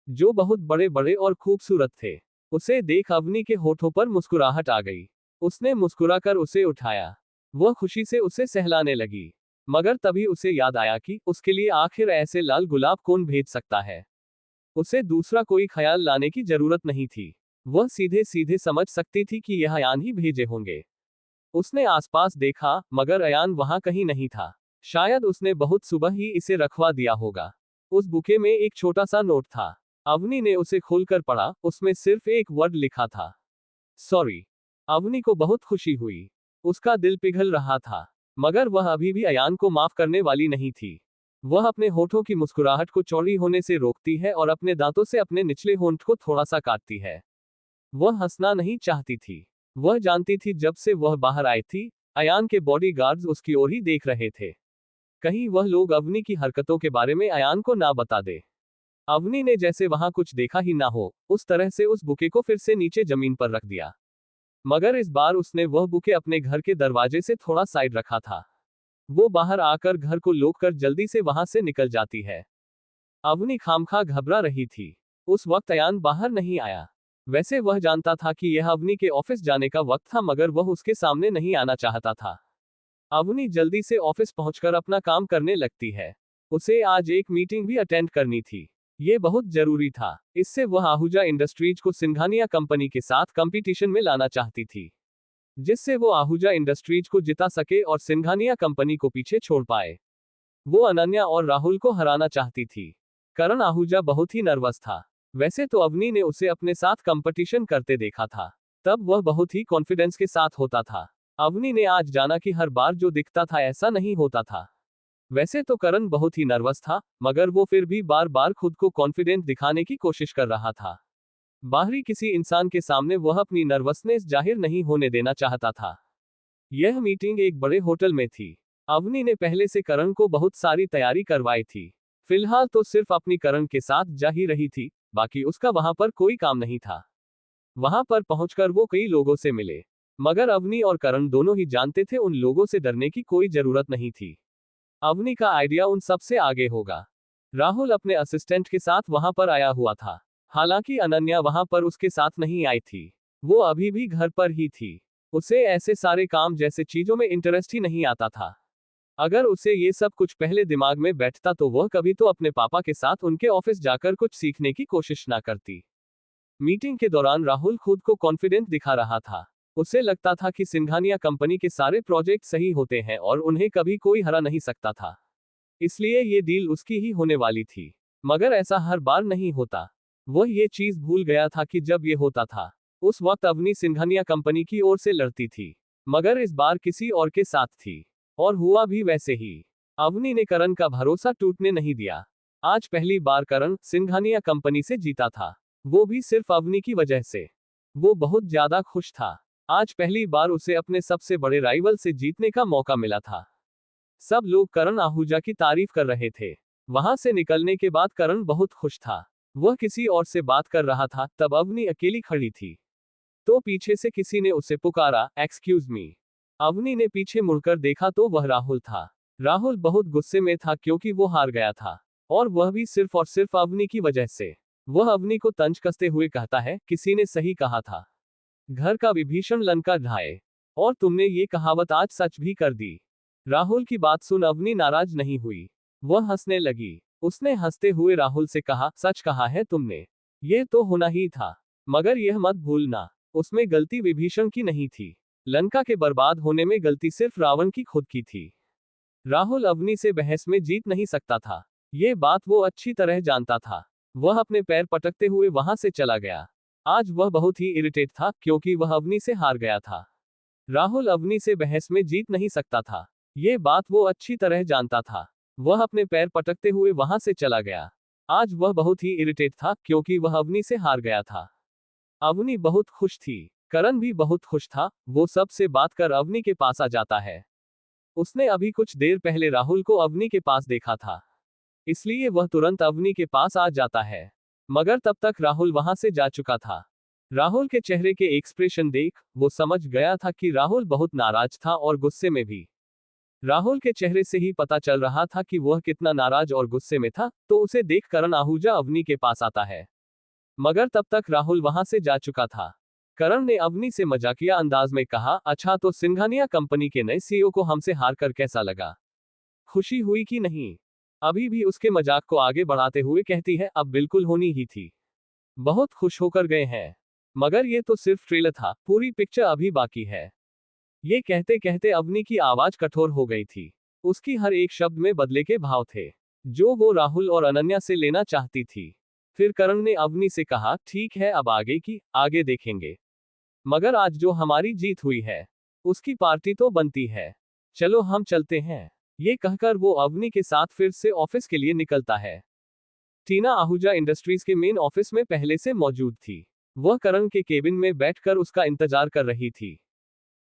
जो बहुत बड़े बड़े और खूबसूरत थे। उसे देख अवनी के होठों पर मुस्कुराहट आ गई। उसने मुस्कुराकर उसे उठाया। वह खुशी से उसे सहलाने लगी, मगर तभी उसे याद आया कि उसके लिए आखिर ऐसे लाल गुलाब कौन भेज सकता है। उसे दूसरा कोई ख्याल लाने की जरूरत नहीं थी। वह सीधे सीधे समझ सकती थी कि यह अयान ही भेजे होंगे। उसने आसपास देखा, मगर अयान वहां कहीं नहीं था। शायद उसने बहुत सुबह ही इसे रखवा दिया होगा। उस बुके में एक छोटा सा नोट था। अवनी ने उसे खोलकर पढ़ा। उसमें सिर्फ एक वर्ड लिखा था, सॉरी। अवनी को बहुत खुशी हुई। उसका दिल पिघल रहा था, मगर वह अभी भी अयान को माफ करने वाली नहीं थी। वह अपने होठों की मुस्कुराहट को चौड़ी होने से रोकती है और अपने दांतों से अपने निचले होंठ को थोड़ा सा काटती है। वह हंसना नहीं चाहती थी। वह जानती थी जब से वह बाहर आई थी, अयान के बॉडीगार्ड्स उसकी ओर ही देख रहे थे। कहीं वह लोग अवनी की हरकतों के बारे में अयान को ना बता दे। अवनी ने जैसे वहां कुछ देखा ही ना हो, उस तरह से उस बुके को फिर से नीचे जमीन पर रख दिया। मगर इस बार उसने वह बुके अपने घर के दरवाजे से थोड़ा साइड रखा था। वो बाहर आकर घर को लॉक कर जल्दी से वहां से निकल जाती है। अवनी खामखा घबरा रही थी। उस वक्त अयान बाहर नहीं आया। वैसे वह जानता था कि यह अवनी के ऑफिस जाने का वक्त था, मगर वह उसके सामने नहीं आना चाहता था। अवनी जल्दी से ऑफिस पहुंचकर अपना काम करने लगती है। उसे आज एक मीटिंग भी अटेंड करनी थी। ये बहुत जरूरी था। इससे वह आहूजा इंडस्ट्रीज को सिंघानिया कंपनी के साथ कंपटीशन में लाना चाहती थी, जिससे वो आहूजा इंडस्ट्रीज को जिता सके और सिंघानिया कंपनी को पीछे छोड़ पाए। वो अनन्या और राहुल को हराना चाहती थी। करण आहूजा बहुत ही नर्वस था। वैसे तो अवनी ने उसे अपने साथ कंपटीशन करते देखा था, तब वह बहुत ही कॉन्फिडेंस के साथ होता था। अवनी ने आज जाना कि हर बार जो दिखता था ऐसा नहीं होता था। वैसे तो करण बहुत ही नर्वस था, मगर वो फिर भी बार बार खुद को कॉन्फिडेंट दिखाने की कोशिश कर रहा था। बाहरी किसी इंसान के सामने वह अपनी नर्वसनेस जाहिर नहीं होने देना चाहता था। यह मीटिंग एक बड़े होटल में थी। अवनी ने पहले से करण को बहुत सारी तैयारी करवाई थी। फिलहाल तो सिर्फ अपनी करण के साथ जा ही रही थी, बाकी उसका वहां पर कोई काम नहीं था। वहां पर पहुंचकर वो कई लोगों से मिले, मगर अवनी और करण दोनों ही जानते थे उन लोगों से डरने की कोई जरूरत नहीं थी। अवनी का आइडिया उन सबसे आगे होगा। राहुल अपने असिस्टेंट के साथ वहां पर आया हुआ था। हालांकि अनन्या वहां पर उसके साथ नहीं आई थी। वो अभी भी घर पर ही थी। उसे ऐसे सारे काम जैसे चीजों में इंटरेस्ट ही नहीं आता था। अगर उसे ये सब कुछ पहले दिमाग में बैठता तो वह कभी तो अपने पापा के साथ उनके ऑफिस जाकर कुछ सीखने की कोशिश ना करती। मीटिंग के दौरान राहुल खुद को कॉन्फिडेंट दिखा रहा था। उसे लगता था कि सिंघानिया कंपनी के सारे प्रोजेक्ट सही होते हैं और उन्हें कभी कोई हरा नहीं सकता था। इसलिए ये डील उसकी ही होने वाली थी। मगर ऐसा हर बार नहीं होता। वह ये चीज भूल गया था कि जब ये होता था, उस वक्त अवनी सिंघानिया कंपनी की ओर से लड़ती थी, मगर इस बार किसी और के साथ थी। और हुआ भी वैसे ही। अवनी ने करण का भरोसा टूटने नहीं दिया। आज पहली बार करण सिंघानिया कंपनी से जीता था, वो भी सिर्फ अवनी की वजह से। वो बहुत ज्यादा खुश था। आज पहली बार उसे अपने सबसे बड़े राइवल से जीतने का मौका मिला था। सब लोग करण आहूजा की तारीफ कर रहे थे। वहां से निकलने के बाद करण बहुत खुश था। वह किसी और से बात कर रहा था, तब अवनी अकेली खड़ी थी। तो पीछे से किसी ने उसे पुकारा, एक्सक्यूज मी। अवनी ने पीछे मुड़कर देखा तो वह राहुल था। राहुल बहुत गुस्से में था क्योंकि वो हार गया था, और वह भी सिर्फ और सिर्फ अवनी की वजह से। वह अवनी को तंज कसते हुए कहता है, किसी ने सही कहा था, घर का विभीषण लंका ढाए, और तुमने ये कहावत आज सच भी कर दी। राहुल की बात सुन अवनी नाराज नहीं हुई। वह हंसने लगी। उसने हंसते हुए राहुल से कहा, सच कहा है तुमने। ये तो होना ही था, मगर यह मत भूलना, उसमें गलती विभीषण की नहीं थी। लंका के बर्बाद होने में गलती सिर्फ रावण की खुद की थी। राहुल अवनी से बहस में जीत नहीं सकता था। ये बात वो अच्छी तरह जानता था। वह अपने पैर पटकते हुए वहां से चला गया। आज वह बहुत ही इरिटेट था क्योंकि वह अवनी से हार गया था। राहुल अवनी से बहस में जीत नहीं सकता था। ये बात वो अच्छी तरह जानता था। वह अपने पैर पटकते हुए वहां से चला गया। आज वह बहुत ही इरिटेट था क्योंकि वह अवनी से हार गया था। अवनी बहुत खुश थी। करण भी बहुत खुश था। वो सबसे बात कर अवनी के पास आ जाता है। उसने अभी कुछ देर पहले राहुल को अवनी के पास देखा था, इसलिए वह तुरंत अवनी के पास आ जाता है। मगर तब तक राहुल वहां से जा चुका था। राहुल के चेहरे के एक्सप्रेशन देख वो समझ गया था कि राहुल बहुत नाराज था और गुस्से में भी। राहुल के चेहरे से ही पता चल रहा था कि वह कितना नाराज और गुस्से में था, तो उसे देख करण आहूजा अवनी के पास आता है। मगर तब तक राहुल वहां से जा चुका था। करण ने अवनी से मजाकिया अंदाज में कहा, अच्छा तो सिंघानिया कंपनी के नए सीईओ को हमसे हार कर कैसा लगा? खुशी हुई कि नहीं? अभी भी उसके मजाक को आगे बढ़ाते हुए कहती है, अब बिल्कुल होनी ही थी। बहुत खुश होकर गए हैं। मगर ये तो सिर्फ ट्रेलर था, पूरी पिक्चर अभी बाकी है। ये कहते कहते अवनी की आवाज कठोर हो गई थी। उसकी हर एक शब्द में बदले के भाव थे, जो वो राहुल और अनन्या से लेना चाहती थी। फिर करण ने अवनी से कहा, ठीक है अब आगे देखेंगे। मगर आज जो हमारी जीत हुई है, उसकी पार्टी तो बनती है। चलो हम चलते हैं। ये कहकर वो अवनी के साथ फिर से ऑफिस के लिए निकलता है। टीना आहूजा इंडस्ट्रीज के मेन ऑफिस में पहले से मौजूद थी। वह करण के केबिन में बैठकर उसका इंतजार कर रही थी।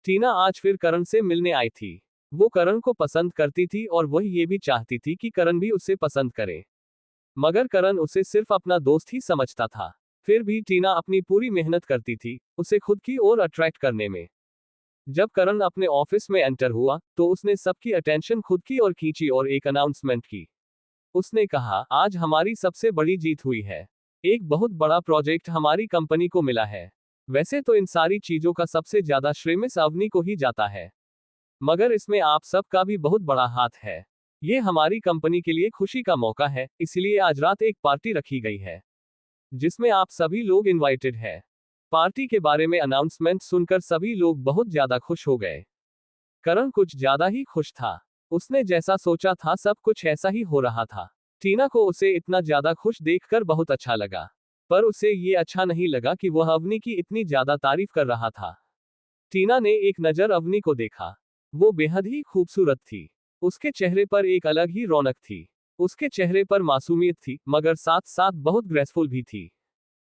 टीना आज फिर करण से मिलने आई थी। वो करण को पसंद करती थी और वह ये भी चाहती थी कि करण भी उसे पसंद करे, मगर करण उसे सिर्फ अपना दोस्त ही समझता था। फिर भी टीना अपनी पूरी मेहनत करती थी उसे खुद की ओर अट्रैक्ट करने में। जब करण अपने ऑफिस में एंटर हुआ तो उसने सबकी अटेंशन खुद की ओर खींची और एक अनाउंसमेंट की। उसने कहा, आज हमारी सबसे बड़ी जीत हुई है। एक बहुत बड़ा प्रोजेक्ट हमारी कंपनी को मिला है। वैसे तो इन सारी चीजों का सबसे ज्यादा श्रेय मिस अवनी को ही जाता है, मगर इसमें आप सबका भी बहुत बड़ा हाथ है। ये हमारी कंपनी के लिए खुशी का मौका है, इसलिए आज रात एक पार्टी रखी गई है जिसमें आप सभी लोग इनवाइटेड हैं। पार्टी के बारे में अनाउंसमेंट सुनकर सभी लोग बहुत ज्यादा खुश हो गए। करण कुछ ज्यादा ही खुश था। उसने जैसा सोचा था सब कुछ ऐसा ही हो रहा था। टीना को उसे इतना ज्यादा खुश देखकर बहुत अच्छा लगा, पर उसे ये अच्छा नहीं लगा कि वह अवनी की इतनी ज्यादा तारीफ कर रहा था। टीना ने एक नजर अवनी को देखा। वो बेहद ही खूबसूरत थी। उसके चेहरे पर एक अलग ही रौनक थी। उसके चेहरे पर मासूमियत थी, मगर साथ साथ बहुत ग्रेसफुल भी थी।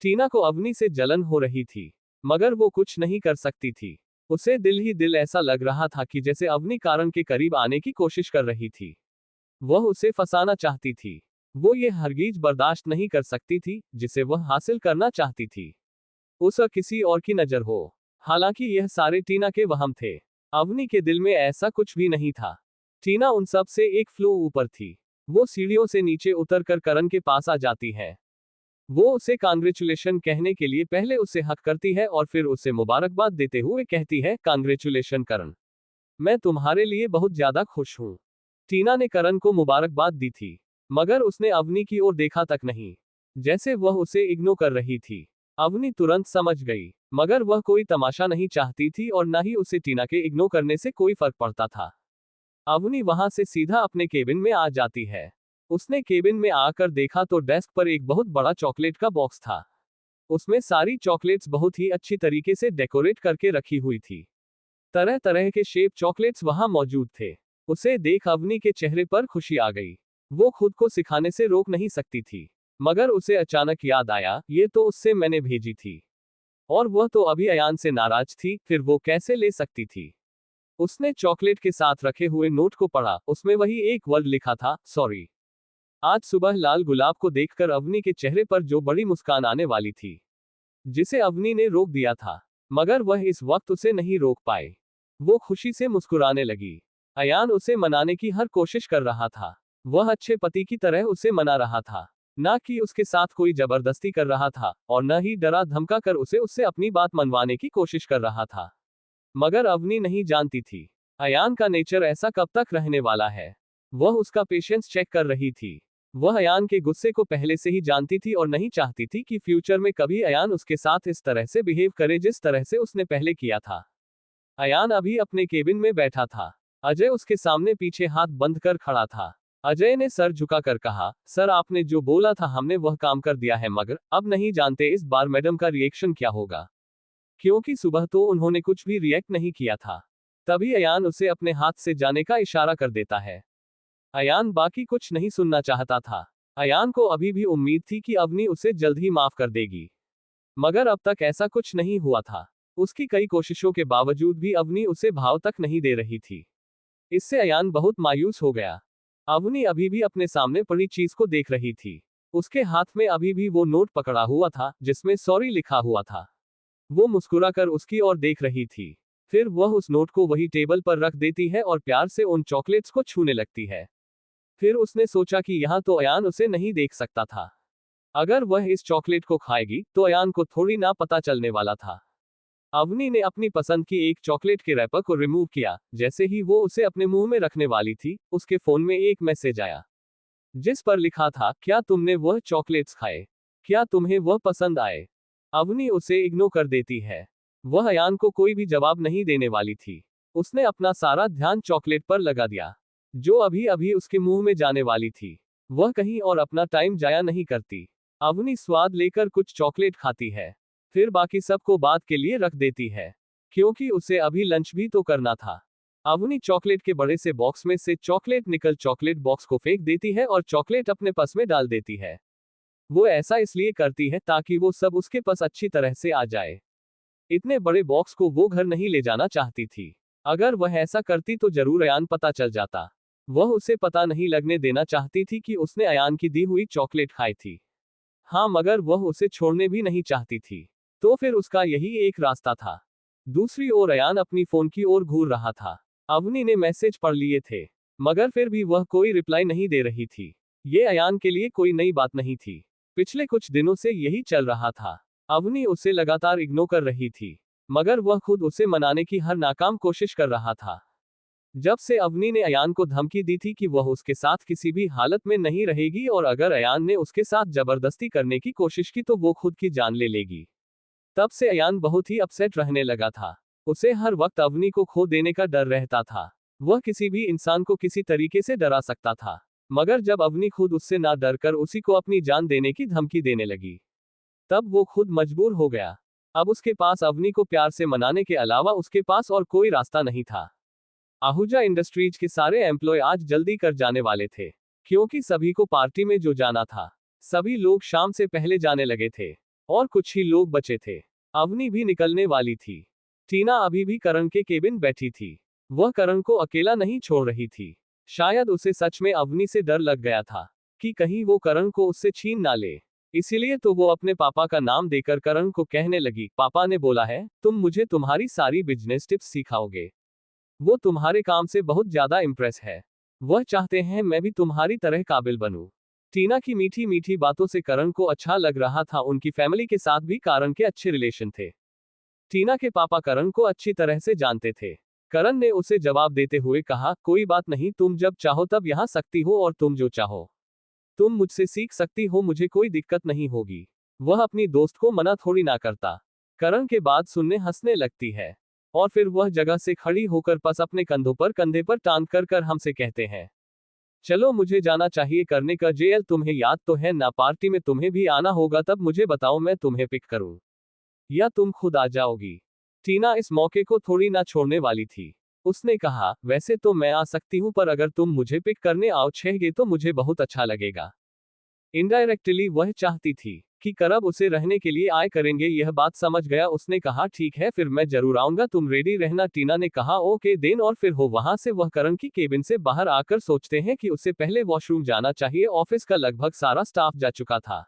टीना को अवनी से जलन हो रही थी, मगर वो कुछ नहीं कर सकती थी। उसे दिल ही दिल ऐसा लग रहा था कि जैसे अवनी कारण के करीब आने की कोशिश कर रही थी। वह उसे फंसाना चाहती थी। वो ये हरगिज बर्दाश्त नहीं कर सकती थी जिसे वह हासिल करना चाहती थी, उस किसी और की नजर हो। हालांकि यह सारे टीना के वहम थे। अवनी के दिल में ऐसा कुछ भी नहीं था। टीना उन सब से एक फ्लो ऊपर थी। वो सीढ़ियों से नीचे उतरकर करण के पास आ जाती है। वो उसे कांग्रेचुलेशन कहने के लिए पहले उसे हक करती है और फिर उसे मुबारकबाद देते हुए कहती है, कांग्रेचुलेशन करण, मैं तुम्हारे लिए बहुत ज्यादा खुश हूं। टीना ने करण को मुबारकबाद दी थी, मगर उसने अवनी की ओर देखा तक नहीं, जैसे वह उसे इग्नोर कर रही थी। अवनी तुरंत समझ गई, मगर वह कोई तमाशा नहीं चाहती थी और न ही उसे टीना के इग्नोर करने से कोई फर्क पड़ता था। अवनी वहां से सीधा अपने केबिन में आ जाती है। उसने केबिन में आकर देखा तो डेस्क पर एक बहुत बड़ा चॉकलेट का बॉक्स था। उसमें सारी चॉकलेट्स बहुत ही अच्छी तरीके से डेकोरेट करके रखी हुई थी। तरह तरह के शेप चॉकलेट्स वहां मौजूद थे। उसे देख अवनी के चेहरे पर खुशी आ गई। वो खुद को सिखाने से रोक नहीं सकती थी, मगर उसे अचानक याद आया, ये तो उससे मैंने भेजी थी और वह तो अभी अयान से नाराज थी, फिर वो कैसे ले सकती थी। उसने चॉकलेट के साथ रखे हुए नोट को पढ़ा। उसमें वही एक वर्ड लिखा था, सॉरी। आज सुबह लाल गुलाब को देखकर अवनी के चेहरे पर जो बड़ी मुस्कान आने वाली थी, जिसे अवनी ने रोक दिया था, मगर वह इस वक्त उसे नहीं रोक पाए। वो खुशी से मुस्कुराने लगी। अयान उसे मनाने की हर कोशिश कर रहा था। वह अच्छे पति की तरह उसे मना रहा था, ना कि उसके साथ कोई जबरदस्ती कर रहा था, और न ही डरा धमका कर उसे उससे अपनी बात मनवाने की कोशिश कर रहा था। मगर अवनी नहीं जानती थी, अयान का नेचर ऐसा कब तक रहने वाला है। वह उसका पेशेंस चेक कर रही थी। वह अयान के गुस्से को पहले से ही जानती थी और नहीं चाहती थी कि फ्यूचर में कभी अयान उसके साथ इस तरह से बिहेव करे जिस तरह से उसने पहले किया था। अयान अभी अपने केबिन में बैठा था। अजय उसके सामने पीछे हाथ बंद कर खड़ा था। अजय ने सर झुकाकर कहा, सर आपने जो बोला था हमने वह काम कर दिया है, मगर अब नहीं जानते इस बार मैडम का रिएक्शन क्या होगा, क्योंकि सुबह तो उन्होंने कुछ भी रिएक्ट नहीं किया था। तभी अयान उसे अपने हाथ से जाने का इशारा कर देता है। अयान बाकी कुछ नहीं सुनना चाहता था। अयान को अभी भी उम्मीद थी कि अवनी उसे जल्द ही माफ कर देगी, मगर अब तक ऐसा कुछ नहीं हुआ था। उसकी कई कोशिशों के बावजूद भी अवनी उसे भाव तक नहीं दे रही थी। इससे अयान बहुत मायूस हो गया। अवनी अभी भी अपने सामने पड़ी चीज को देख रही थी। उसके हाथ में अभी भी वो नोट पकड़ा हुआ था जिसमें सॉरी लिखा हुआ था। वो मुस्कुराकर उसकी ओर देख रही थी। फिर वह उस नोट को वही टेबल पर रख देती है और प्यार से उन चॉकलेट्स को छूने लगती है। फिर उसने सोचा कि यहाँ तो अयान उसे नहीं देख सकता था। अगर वह इस चॉकलेट को खाएगी तो अयान को थोड़ी ना पता चलने वाला था। अवनी ने अपनी पसंद की एक चॉकलेट के रैपर को रिमूव किया। जैसे ही वो उसे अपने मुंह में रखने वाली थी, उसके फोन में एक मैसेज आया, जिस पर लिखा था, क्या तुमने वह चॉकलेट्स खाए? क्या तुम्हें वह पसंद आए? अवनी उसे इग्नोर कर देती है। वह अयान को कोई भी जवाब नहीं देने वाली थी। उसने अपना सारा ध्यान चॉकलेट पर लगा दिया, जो अभी अभी उसके मुंह में जाने वाली थी। वह कहीं और अपना टाइम जाया नहीं करती। अवनी स्वाद लेकर कुछ चॉकलेट खाती है, फिर बाकी सबको बाद के लिए रख देती है, क्योंकि उसे अभी लंच भी तो करना था। अवनी चॉकलेट के बड़े से बॉक्स में से चॉकलेट निकल चॉकलेट बॉक्स को फेंक देती है और चॉकलेट अपने पर्स में डाल देती है। वो ऐसा इसलिए करती है ताकि वो सब उसके पास अच्छी तरह से आ जाए। इतने बड़े बॉक्स को वो घर नहीं ले जाना चाहती थी। अगर वह ऐसा करती तो जरूर अयान पता चल जाता। वह उसे पता नहीं लगने देना चाहती थी कि उसने अयान की दी हुई चॉकलेट खाई थी। हाँ, मगर वह उसे छोड़ने भी नहीं चाहती थी। तो फिर उसका यही एक रास्ता था। दूसरी ओर अयान अपनी फोन की ओर घूर रहा था। अवनी ने मैसेज पढ़ लिए थे, मगर फिर भी वह कोई रिप्लाई नहीं दे रही थी। ये अयान के लिए कोई नई बात नहीं थी। पिछले कुछ दिनों से यही चल रहा था। अवनी उसे लगातार इग्नोर कर रही थी, मगर वह खुद उसे मनाने की हर नाकाम कोशिश कर रहा था। जब से अवनी ने अयान को धमकी दी थी कि वह उसके साथ किसी भी हालत में नहीं रहेगी और अगर अयान ने उसके साथ जबरदस्ती करने की कोशिश की तो वो खुद की जान ले लेगी, तब से अयान बहुत ही अपसेट रहने लगा था। उसे हर वक्त अवनी को खो देने का डर रहता था। वह किसी भी इंसान को किसी तरीके से डरा सकता था, मगर जब अवनी खुद उससे ना डर कर उसी को अपनी जान देने की धमकी देने लगी, तब वो खुद मजबूर हो गया। अब उसके पास अवनी को प्यार से मनाने के अलावा उसके पास और कोई रास्ता नहीं था। आहूजा इंडस्ट्रीज के सारे एम्प्लॉय आज जल्दी कर जाने वाले थे, क्योंकि सभी को पार्टी में जो जाना था। सभी लोग शाम से पहले जाने लगे थे और कुछ ही लोग बचे थे। अवनी भी निकलने वाली थी। टीना अभी भी करण के केबिन बैठी थी। वह करण को अकेला नहीं छोड़ रही थी। शायद उसे सच में अवनी से डर लग गया था कि कहीं वो करण को उससे छीन ना ले। इसीलिए तो वो अपने पापा का नाम देकर करण को कहने लगी, पापा ने बोला है तुम मुझे तुम्हारी सारी बिजनेस टिप्स सिखाओगे। वो तुम्हारे काम से बहुत ज्यादा इम्प्रेस है। वह चाहते हैं मैं भी तुम्हारी तरह काबिल बनूं। टीना की मीठी मीठी बातों से करण को अच्छा लग रहा था। उनकी फैमिली के साथ भी करण के अच्छे रिलेशन थे। टीना के पापा करण को अच्छी तरह से जानते थे। करण ने उसे जवाब देते हुए कहा, कोई बात नहीं, तुम जब चाहो तब यहाँ सकती हो और तुम जो चाहो तुम मुझसे सीख सकती हो, मुझे कोई दिक्कत नहीं होगी। वह अपनी दोस्त को मना थोड़ी ना करता। करण के बाद सुनने हंसने लगती है और फिर वह जगह से खड़ी होकर बस अपने कंधों पर कंधे पर टांग कर हमसे कहते हैं, चलो मुझे जाना चाहिए करने का जेल। तुम्हें याद तो है ना, पार्टी में तुम्हें भी आना होगा, तब मुझे बताओ मैं तुम्हें पिक करूं या तुम खुद आ जाओगी। टीना इस मौके को थोड़ी ना छोड़ने वाली थी। उसने कहा, वैसे तो मैं आ सकती हूं, पर अगर तुम मुझे पिक करने आओ छेगे तो मुझे बहुत अच्छा लगेगा। इनडायरेक्टली वह चाहती थी कि करब उसे रहने के लिए आए करेंगे। यह बात समझ गया। उसने कहा, ठीक है फिर मैं जरूर आऊंगा, तुम रेडी रहना। टीना ने कहा, ओके देन। और फिर हो वहां से वह करण की केबिन से बाहर आकर सोचते हैं कि उसे पहले वॉशरूम जाना चाहिए। ऑफिस का लगभग सारा स्टाफ जा चुका था।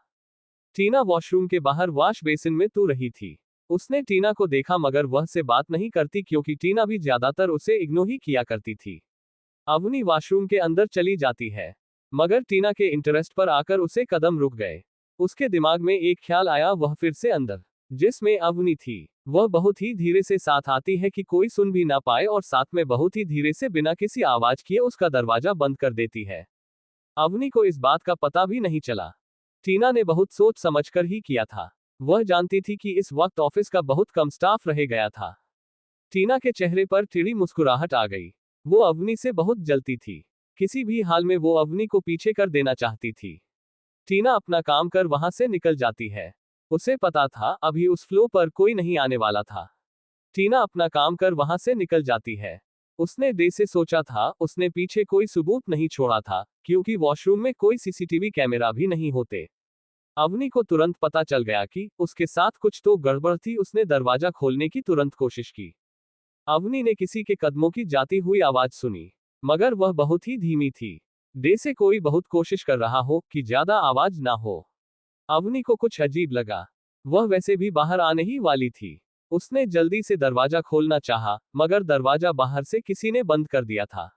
टीना वॉशरूम के बाहर वॉश बेसिन में तू रही थी। उसने टीना को देखा, मगर वह से बात नहीं करती क्योंकि टीना भी ज्यादातर उसे इग्नोर ही किया करती थी। अवनी वॉशरूम के अंदर चली जाती है, मगर टीना के इंटरेस्ट पर आकर उसे कदम रुक गए। उसके दिमाग में एक ख्याल आया। वह फिर से अंदर जिसमें अवनी थी, वह बहुत ही धीरे से साथ आती है कि कोई सुन भी ना पाए और साथ में बहुत ही धीरे से बिना किसी आवाज किए उसका दरवाजा बंद कर देती है। अवनी को इस बात का पता भी नहीं चला। टीना ने बहुत सोच समझकर ही किया था। वह जानती थी कि इस वक्त ऑफिस का बहुत कम स्टाफ रह गया था। टीना के चेहरे पर टेढ़ी मुस्कुराहट आ गई। वो अवनी से बहुत जलती थी। किसी भी हाल में वो अवनी को पीछे कर देना चाहती थी। टीना अपना काम कर वहां से निकल जाती है। उसे पता था अभी उस फ्लो पर कोई नहीं आने वाला था। टीना अपना काम कर वहां से निकल जाती है। उसने देर से सोचा था, उसने पीछे कोई सबूत नहीं छोड़ा था, क्योंकि वॉशरूम में कोई सीसीटीवी कैमरा भी नहीं होते। अवनी को तुरंत पता चल गया कि उसके साथ कुछ तो गड़बड़ थी। उसने दरवाजा खोलने की तुरंत कोशिश की। अवनी ने किसी के कदमों की जाती हुई आवाज सुनी, मगर वह बहुत ही धीमी थी। जैसे कोई बहुत कोशिश कर रहा हो कि ज्यादा आवाज ना हो। अवनी को कुछ अजीब लगा। वह वैसे भी बाहर आने ही वाली थी। उसने जल्दी से दरवाजा खोलना चाहा, मगर दरवाजा बाहर से किसी ने बंद कर दिया था।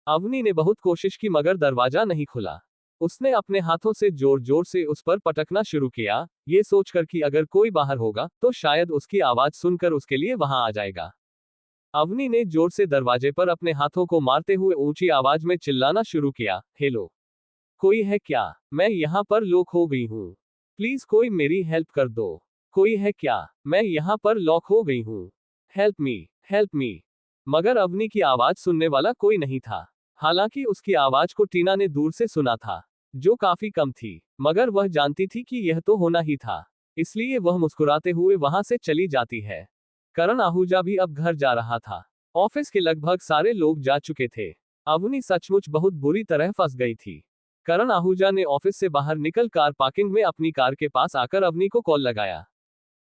अवनी ने बहुत कोशिश की, मगर दरवाजा नहीं खुला। उसने अपने हाथों से जोर जोर से उस पर पटकना शुरू किया, ये सोचकर कि अगर कोई बाहर होगा तो शायद उसकी आवाज सुनकर उसके लिए वहां आ जाएगा। अवनी ने जोर से दरवाजे पर अपने हाथों को मारते हुए ऊंची आवाज में चिल्लाना शुरू किया, हेलो, कोई है क्या? मैं यहाँ पर लॉक हो गई हूँ। प्लीज कोई मेरी हेल्प कर दो। कोई है क्या? मैं यहाँ पर लॉक हो गई हूँ। Help me, help me. मगर अवनी की आवाज सुनने वाला कोई नहीं था। हालांकि उसकी आवाज को टीना ने दूर से सुना था, जो काफी कम थी, मगर वह जानती थी कि यह तो होना ही था। इसलिए वह मुस्कुराते हुए वहां से चली जाती है। करण आहूजा भी अब घर जा रहा था। ऑफिस के लगभग सारे लोग जा चुके थे। अवनी सचमुच बहुत बुरी तरह फंस गई थी। करण आहूजा ने ऑफिस से बाहर निकल कार पार्किंग में अपनी कार के पास आकर अवनी को कॉल लगाया।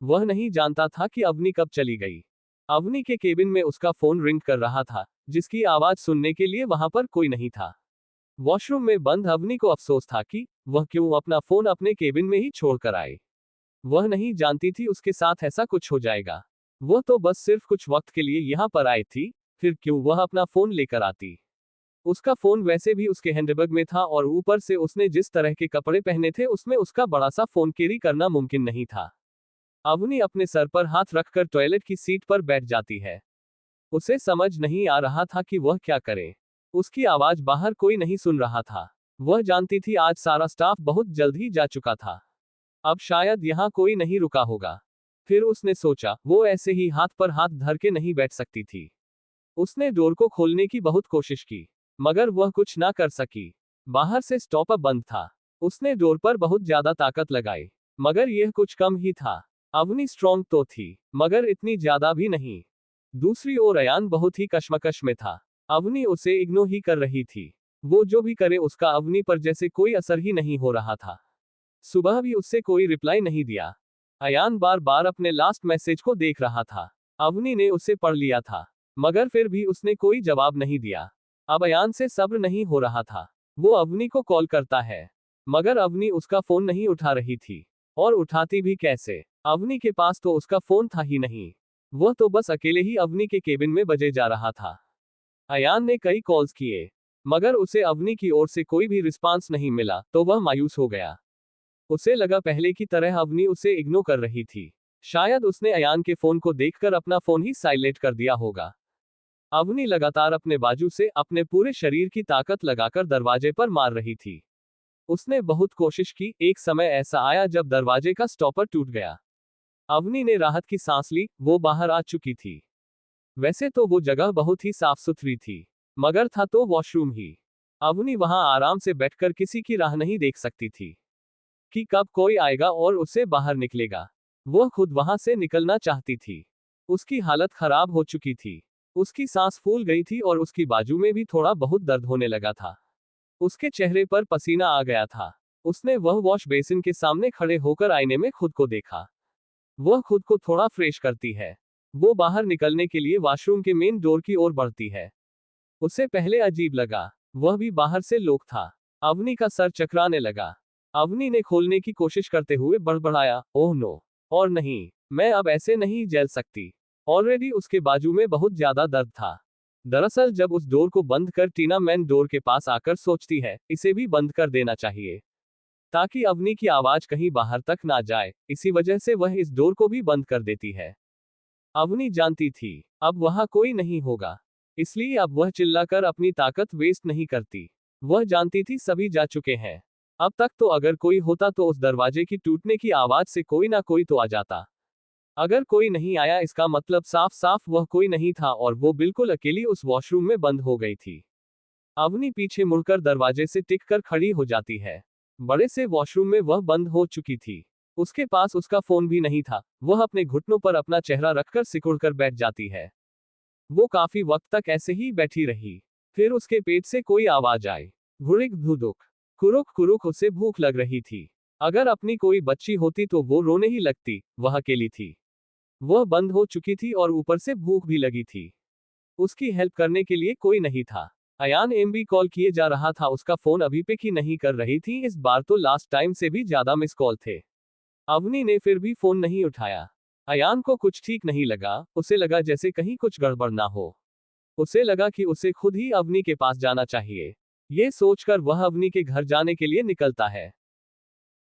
वह नहीं जानता था कि अवनी कब चली गई। अवनी के केबिन में उसका फोन रिंग कर रहा था, जिसकी आवाज सुनने के लिए वहां पर कोई नहीं था। वॉशरूम में बंद अवनी को अफसोस था कि वह क्यों अपना फोन अपने केबिन में ही छोड़कर आई। वह नहीं जानती थी उसके साथ ऐसा कुछ हो जाएगा। वह तो बस सिर्फ कुछ वक्त के लिए यहाँ पर आई थी, फिर क्यों वह अपना फोन लेकर आती। उसका फोन वैसे भी उसके हैंडबैग में था और ऊपर से उसने जिस तरह के कपड़े पहने थे उसमें उसका बड़ा सा फोन कैरी करना मुमकिन नहीं था। अवनी अपने सर पर हाथ रखकर टॉयलेट की सीट पर बैठ जाती है। उसे समझ नहीं आ रहा था कि वह क्या करे। उसकी आवाज बाहर कोई नहीं सुन रहा था। वह जानती थी आज सारा स्टाफ बहुत जल्द ही जा चुका था। अब शायद यहाँ कोई नहीं रुका होगा। फिर उसने सोचा, वो ऐसे ही हाथ पर हाथ धर के नहीं बैठ सकती थी। उसने डोर को खोलने की बहुत कोशिश की, मगर वह कुछ ना कर सकी। बाहर से स्टॉपर बंद था। उसने डोर पर बहुत ज्यादा ताकत लगाई, मगर यह कुछ कम ही था। अवनी स्ट्रॉन्ग तो थी, मगर इतनी ज्यादा भी नहीं। दूसरी ओर अयान बहुत ही कश्मकश में था। अवनी उसे इग्नोर ही कर रही थी। वो जो भी करे उसका अवनी पर जैसे कोई असर ही नहीं हो रहा था। सुबह भी उससे कोई रिप्लाई नहीं दिया। अयान बार बार अपने लास्ट मैसेज को देख रहा था। अवनी ने उसे पढ़ लिया था, मगर फिर भी उसने कोई जवाब नहीं दिया। अब अयान से सब्र नहीं हो रहा था। वो अवनी को कॉल करता है, मगर अवनी उसका फोन नहीं उठा रही थी। और उठाती भी कैसे? अवनी के पास तो उसका फोन था ही नहीं। वह तो बस अकेले ही अवनी के केबिन में बजे जा रहा था। अयान ने कई कॉल्स किए, मगर उसे अवनी की ओर से कोई भी रिस्पांस नहीं मिला, तो वह मायूस हो गया। उसे लगा पहले की तरह अवनी उसे इग्नोर कर रही थी। शायद उसने अयान के फोन को देखकर अपना फोन ही साइलेंट कर दिया होगा। अवनी लगातार अपने बाजू से अपने पूरे शरीर की ताकत लगाकर दरवाजे पर मार रही थी। उसने बहुत कोशिश की। एक समय ऐसा आया जब दरवाजे का स्टॉपर टूट गया। अवनी ने राहत की सांस ली। वो बाहर आ चुकी थी। वैसे तो वो जगह बहुत ही साफ सुथरी थी, मगर था तो वॉशरूम ही। अवनी वहां आराम से बैठकर किसी की राह नहीं देख सकती थी कि कब कोई आएगा और उसे बाहर निकलेगा। वह खुद वहां से निकलना चाहती थी। उसकी हालत खराब हो चुकी थी। उसकी सांस फूल गई थी और उसकी बाजू में भी थोड़ा बहुत दर्द होने लगा था। उसके चेहरे पर पसीना आ गया था। उसने वह वॉश बेसिन के सामने खड़े होकर आईने में खुद को देखा। वह खुद को थोड़ा फ्रेश करती है। वो बाहर निकलने के लिए वॉशरूम के मेन डोर की ओर बढ़ती है। उसे पहले अजीब लगा, वह भी बाहर से लोग था। अवनी का सर चकराने लगा। अवनी ने खोलने की कोशिश करते हुए बड़बड़ाया, ओह नो, और नहीं, मैं अब ऐसे नहीं झेल सकती। ऑलरेडी उसके बाजू में बहुत ज्यादा दर्द था। दरअसल जब उस डोर को बंद कर टीना मैन डोर के पास आकर सोचती है, इसे भी बंद कर देना चाहिए, ताकि अवनी की आवाज कहीं बाहर तक ना जाए। इसी वजह से वह इस डोर को भी बंद कर देती है। अवनी जानती थी अब वहां कोई नहीं होगा, इसलिए अब वह चिल्लाकर अपनी ताकत वेस्ट नहीं करती। वह जानती थी सभी जा चुके हैं। अब तक तो अगर कोई होता तो उस दरवाजे की टूटने की आवाज से कोई ना कोई तो आ जाता। अगर कोई नहीं आया इसका मतलब साफ साफ वह कोई नहीं था और वो बिल्कुल अकेली उस वॉशरूम में बंद हो गई थी। अवनी पीछे मुड़कर दरवाजे से टिक कर खड़ी हो जाती है। बड़े से वॉशरूम में वह बंद हो चुकी थी। उसके पास उसका फोन भी नहीं था। वह अपने घुटनों पर अपना चेहरा रखकर सिकुड़कर बैठ जाती है। वो काफी वक्त तक ऐसे ही बैठी रही। फिर उसके पेट से कोई आवाज आई, घुड़िक धुदुक, कुरुक कुरुक। उसे भूख लग रही थी। अगर अपनी कोई बच्ची होती तो वो रोने ही लगती। वह अकेली थी। वह बंद हो चुकी थी और ऊपर से भूख भी लगी थी। उसकी हेल्प करने के लिए कोई नहीं था। अयान एमबी कॉल किए जा रहा था, उसका फोन अभी पिक ही नहीं कर रही थी। इस बार तो लास्ट टाइम से भी ज्यादा मिस कॉल थे। अवनी ने फिर भी फोन नहीं उठाया। अयान को कुछ ठीक नहीं लगा। उसे लगा जैसे कहीं कुछ गड़बड़ ना हो। उसे लगा कि उसे खुद ही अवनी के पास जाना चाहिए। ये सोचकर वह अवनी के घर जाने के लिए निकलता है।